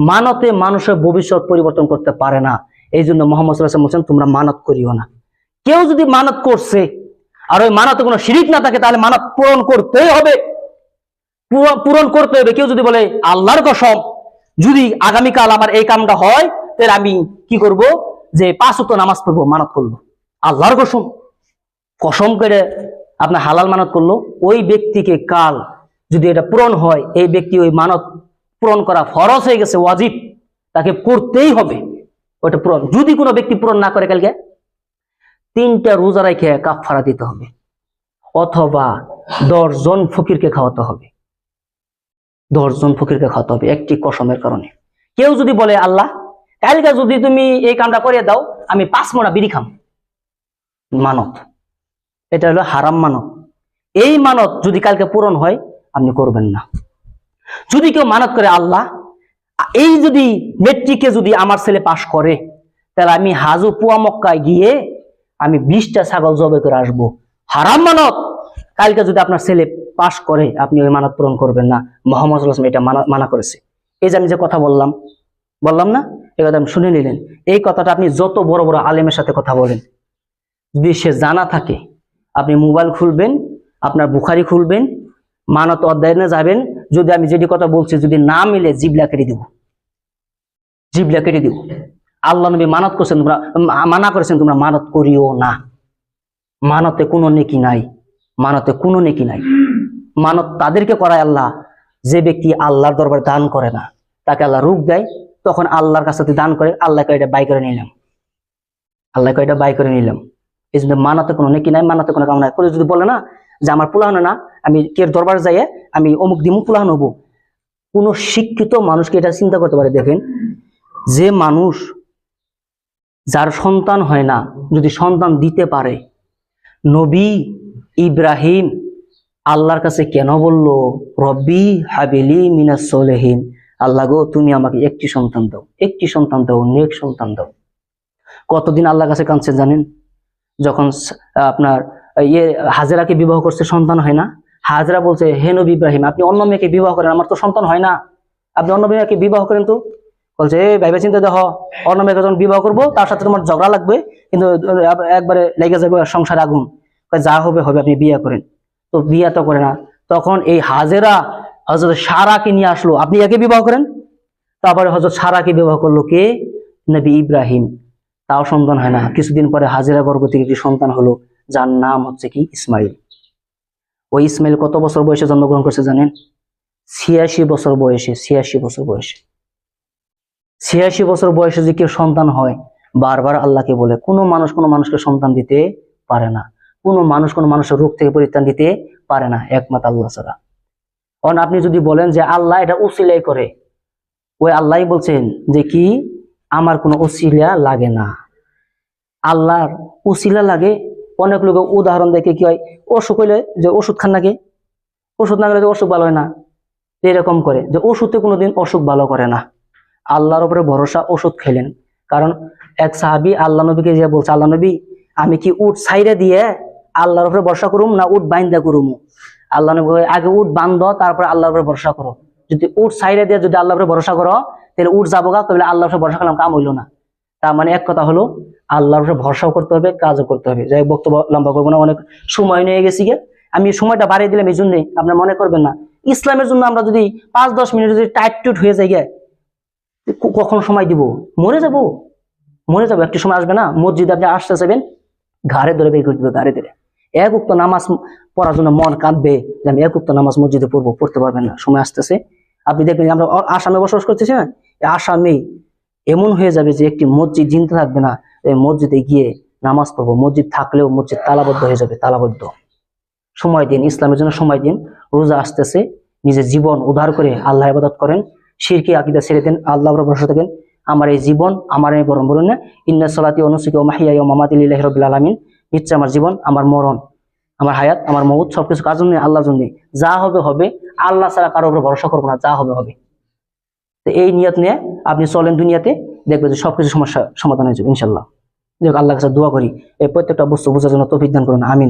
মানতে মানুষের ভবিষ্যৎ পরিবর্তন করতে পারে না। এই জন্য মুহাম্মদ সাল্লাল্লাহু আলাইহি ওয়াসাল্লাম বলেছেন তোমরা মানত করিও না। কেউ যদি মানত করছে আর ওই মানতে কোনো শিরিক না থাকে, তাহলে মানত পূরণ করতেই হবে। কেউ যদি বলে আল্লাহর কসম, যদি আগামীকাল আমার এই কামটা হয়, তাহলে আমি কি করব, যে 5 ওয়াক্ত নামাজ পড়বো, মানত করলো, আল্লাহর কসম করে আপনার হালাল মানত করলো, ওই ব্যক্তিকে কাল যদি এটা পূরণ হয়, এই ব্যক্তি ওই মানত পূরণ করা ফরজ হয়ে গেছে, ওয়াজিব, তাকে করতেই হবে ওইটা পূরণ। যদি কোনো ব্যক্তি পূরণ না করে, কালকে 3টা রোজা রেখে কাফারা দিতে হবে, অথবা 10 জন ফকিরকে খাওয়াতে হবে। 10 জন ফকিরকে খাওয়াতে হবে একটি কসমের কারণে। কেউ যদি বলে আল্লাহ কালকে যদি তুমি এই কামটা করে দাও, আমি 5 মোনা বিড়ি খাম, মানত, এটা হলো হারাম মানত। এই মানত যদি কালকে পূরণ হয়, আপনি করবেন না। যদি কেউ মানত করে আল্লাহ এই যদি মেট্রিকে যদি আমার ছেলে পাশ করে, তাহলে আমি হাজু পুয়া মক্কায় গিয়ে আমি 20টা ছাগল জবাই করে আসবো, হারাম মানত। কালকে যদি আপনার ছেলে পাশ করে, আপনি ওই মানত পূরণ করবেন না। মুহাম্মদ সাল্লাল্লাহু আলাইহি ওয়াসাল্লাম এটা মানা করেছে। এই যে আমি যে কথা বললাম না, এই কথা আপনি শুনে নিলেন। এই কথাটা আপনি যত বড় বড় আলেমের সাথে কথা বলেন, যদি সে জানা থাকে, আপনি মোবাইল খুলবেন, আপনার বুখারি খুলবেন, মানত অধ্যায়নে যাবেন, যদি আমি যেটি কথা বলছি যদি না মিলে, জিবলা কেটে দিব। আল্লাহ নবী মানত করেছেন, তোমরা মানা করেছেন তোমরা মানত করিও না। মানতে কোনো নেকি নাই। মানত তাদেরকে করায় আল্লাহ, যে ব্যক্তি আল্লাহর দরবারে দান করে না, তাকে আল্লাহ রূপ দেয়। তখন আল্লাহর কাছে দান করে, আল্লাহকে এটা বাই করে নিলাম। এই জন্য মানতে কোনো নেকি নাই, মানতে কোনো কাম নাই। করে যদি বলে না যে আমার পুলাহানো না, আমি কে দরবারে যাইয়ে আমি অমুক দিমুক পুলাহান হবো, কোন শিক্ষিত মানুষকে এটা চিন্তা করতে পারে? দেখেন, যে মানুষ যার সন্তান হয় না, যদি সন্তান দিতে পারে, নবী ইব্রাহিম আল্লাহর কাছে কেন বললো রব্বি হাবিলি মিনাস সলিহিন, আল্লাহ গো তুমি আমাকে একটি সন্তান দাও, একটি সন্তান দাও, নেক সন্তান দাও। কতদিন আল্লাহর কাছে কাঁদছে জানেন? যখন আপনার ইয়ে হাজেরাকে বিবাহ করছে, সন্তান হয় না। হাজেরা বলছে, হে নবী ইব্রাহিম, আপনি অন্য মেয়েকে বিবাহ করেন, আমার তো সন্তান হয় না, আপনি অন্য মেয়েকে বিবাহ করেন। তো বলছে, ভাইবা চিন্তা দেখো, অন্য মেয়েকে যখন বিবাহ করবো তার সাথে তোমার ঝগড়া লাগবে, কিন্তু একবারে লেগে যাবে সংসার আগুন, যা হবে হবে, আপনি বিয়ে করেন। তো বিয়ে তো করে না। তখন এই হাজেরা হযরত সারাকে নিয়ে আসলো, আপনি একে বিবাহ করেন। তারপরে হযরত সারাকে বিবাহ করলো কে? নবী ইব্রাহিম। তাও সন্তান হয় না। কিছুদিন পরে হাজেরা গর্ভ থেকে একটি সন্তান হলো, যার নাম হচ্ছে কি? ইসমাইল। ওই ইসমাইল কত বছর বয়সে জন্মগ্রহণ করছে জানেন? 86 বছর বয়সে। 86 বছর বয়সে। 86 বছর বয়সে যে কেউ সন্তান হয়, বারবার আল্লাহকে বলে, কোনো মানুষকে সন্তান দিতে পারে না, কোনো মানুষের রোগ থেকে পরিত্রাণ দিতে পারে না একমাত্র আল্লাহ ছাড়া। কারণ আপনি যদি বলেন যে আল্লাহ এটা উসিলাই করে, ওই আল্লাহই বলছেন যে কি, আমার কোনো উসিলা লাগে না, আল্লাহর উসিলা লাগে। অনেক লোক উদাহরণ দেখে কি হয়, অসুখ হইলে যে ওষুধ খান নাকি, ওষুধ না গেলে অসুখ ভালো হয় না, এরকম করে যে ওষুধে কোনোদিন অসুখ ভালো করে না। আল্লাহর উপরে ভরসা, ওষুধ খেলেন। কারণ এক সাহাবী আল্লাহ নবীকে যে বলছে, আল্লাহ নবী আমি কি উট সাইরে দিয়ে আল্লাহর উপরে ভরসা করুম না উট বাইন্দা করুম? আল্লাহ নবী আগে উট বান্ধ, তারপরে আল্লাহর উপরে ভরসা করো। যদি উট সাইরে দিয়ে যদি আল্লাহর উপরে ভরসা করো, তাহলে উট যাবো গা, তাহলে আল্লাহর উপরে ভরসা করলাম, কাম হইলো না। তার মানে এক কথা হলো, আল্লাহর উপরে ভরসাও করতে হবে, কাজও করতে হবে। যাই বক্তব্য লম্বা করবো না, অনেক সময় নিয়ে গেছি গে। আমি সময়টা বাড়িয়ে দিলাম এই জন্যই, আপনার মনে করবেন না। ইসলামের জন্য আমরা যদি 5-10 মিনিট যদি টাইট টুট হয়ে যাই গে, কখন সময় দিব? মরে যাবো, মরে যাবো। একটি সময় আসবে না, মসজিদে আপনি আসতে চাইবেন, ঘাড়ে ধরে বের করে দিবে, ঘাড়ে ধরে। এক উক্ত নামাজ পড়ার জন্য মন কাঁদবে যে আমি এক উক্ত নামাজ মসজিদে পড়বো, পড়তে পারবেন না। সময় আসতেছে, আপনি দেখবেন আমরা আসামে বসবাস করতেছি না, আসামে এমন হয়ে যাবে যে একটি মসজিদ জিনতে থাকবে না, এই মসজিদে গিয়ে নামাজ পড়বো। মসজিদ থাকলেও মসজিদ তালাবদ্ধ হয়ে যাবে, তালাবদ্ধ। সময় দিন, ইসলামের জন্য সময় দিন। রোজা আসতেছে, নিজের জীবন উদ্ধার করে আল্লাহ ইবাদত করেন, শিরকি আকীদা ছেড়ে দেন, আল্লাহর উপর ভরসা থাকেন। আমার এই জীবন আমার এই মরণ, বলুন না, ইন্না সলাতি ওয়া নুসুকি ওয়া মাহইয়ায়া ওয়া মামাতি লিল্লাহি রাব্বিল আলামিন। নিশ্চয় আমার জীবন, আমার মরণ, আমার হায়াত, আমার মউত সবকিছু কার জন্য? আল্লাহর জন্য। যা হবে হবে, আল্লাহ ছাড়া কারোর উপর ভরসা করবো না, যা হবে হবে। তো এই নিয়ত নিয়ে আপনি চলেন দুনিয়াতে, দেখবেন যে সবকিছু সমস্যা সমাধান হয়ে যাবে ইনশাল্লাহ। আল্লাহর কাছে দোয়া করি এই প্রত্যেকটা বস্তু বোঝার জন্য তৌফিক দান করুন, আমিন।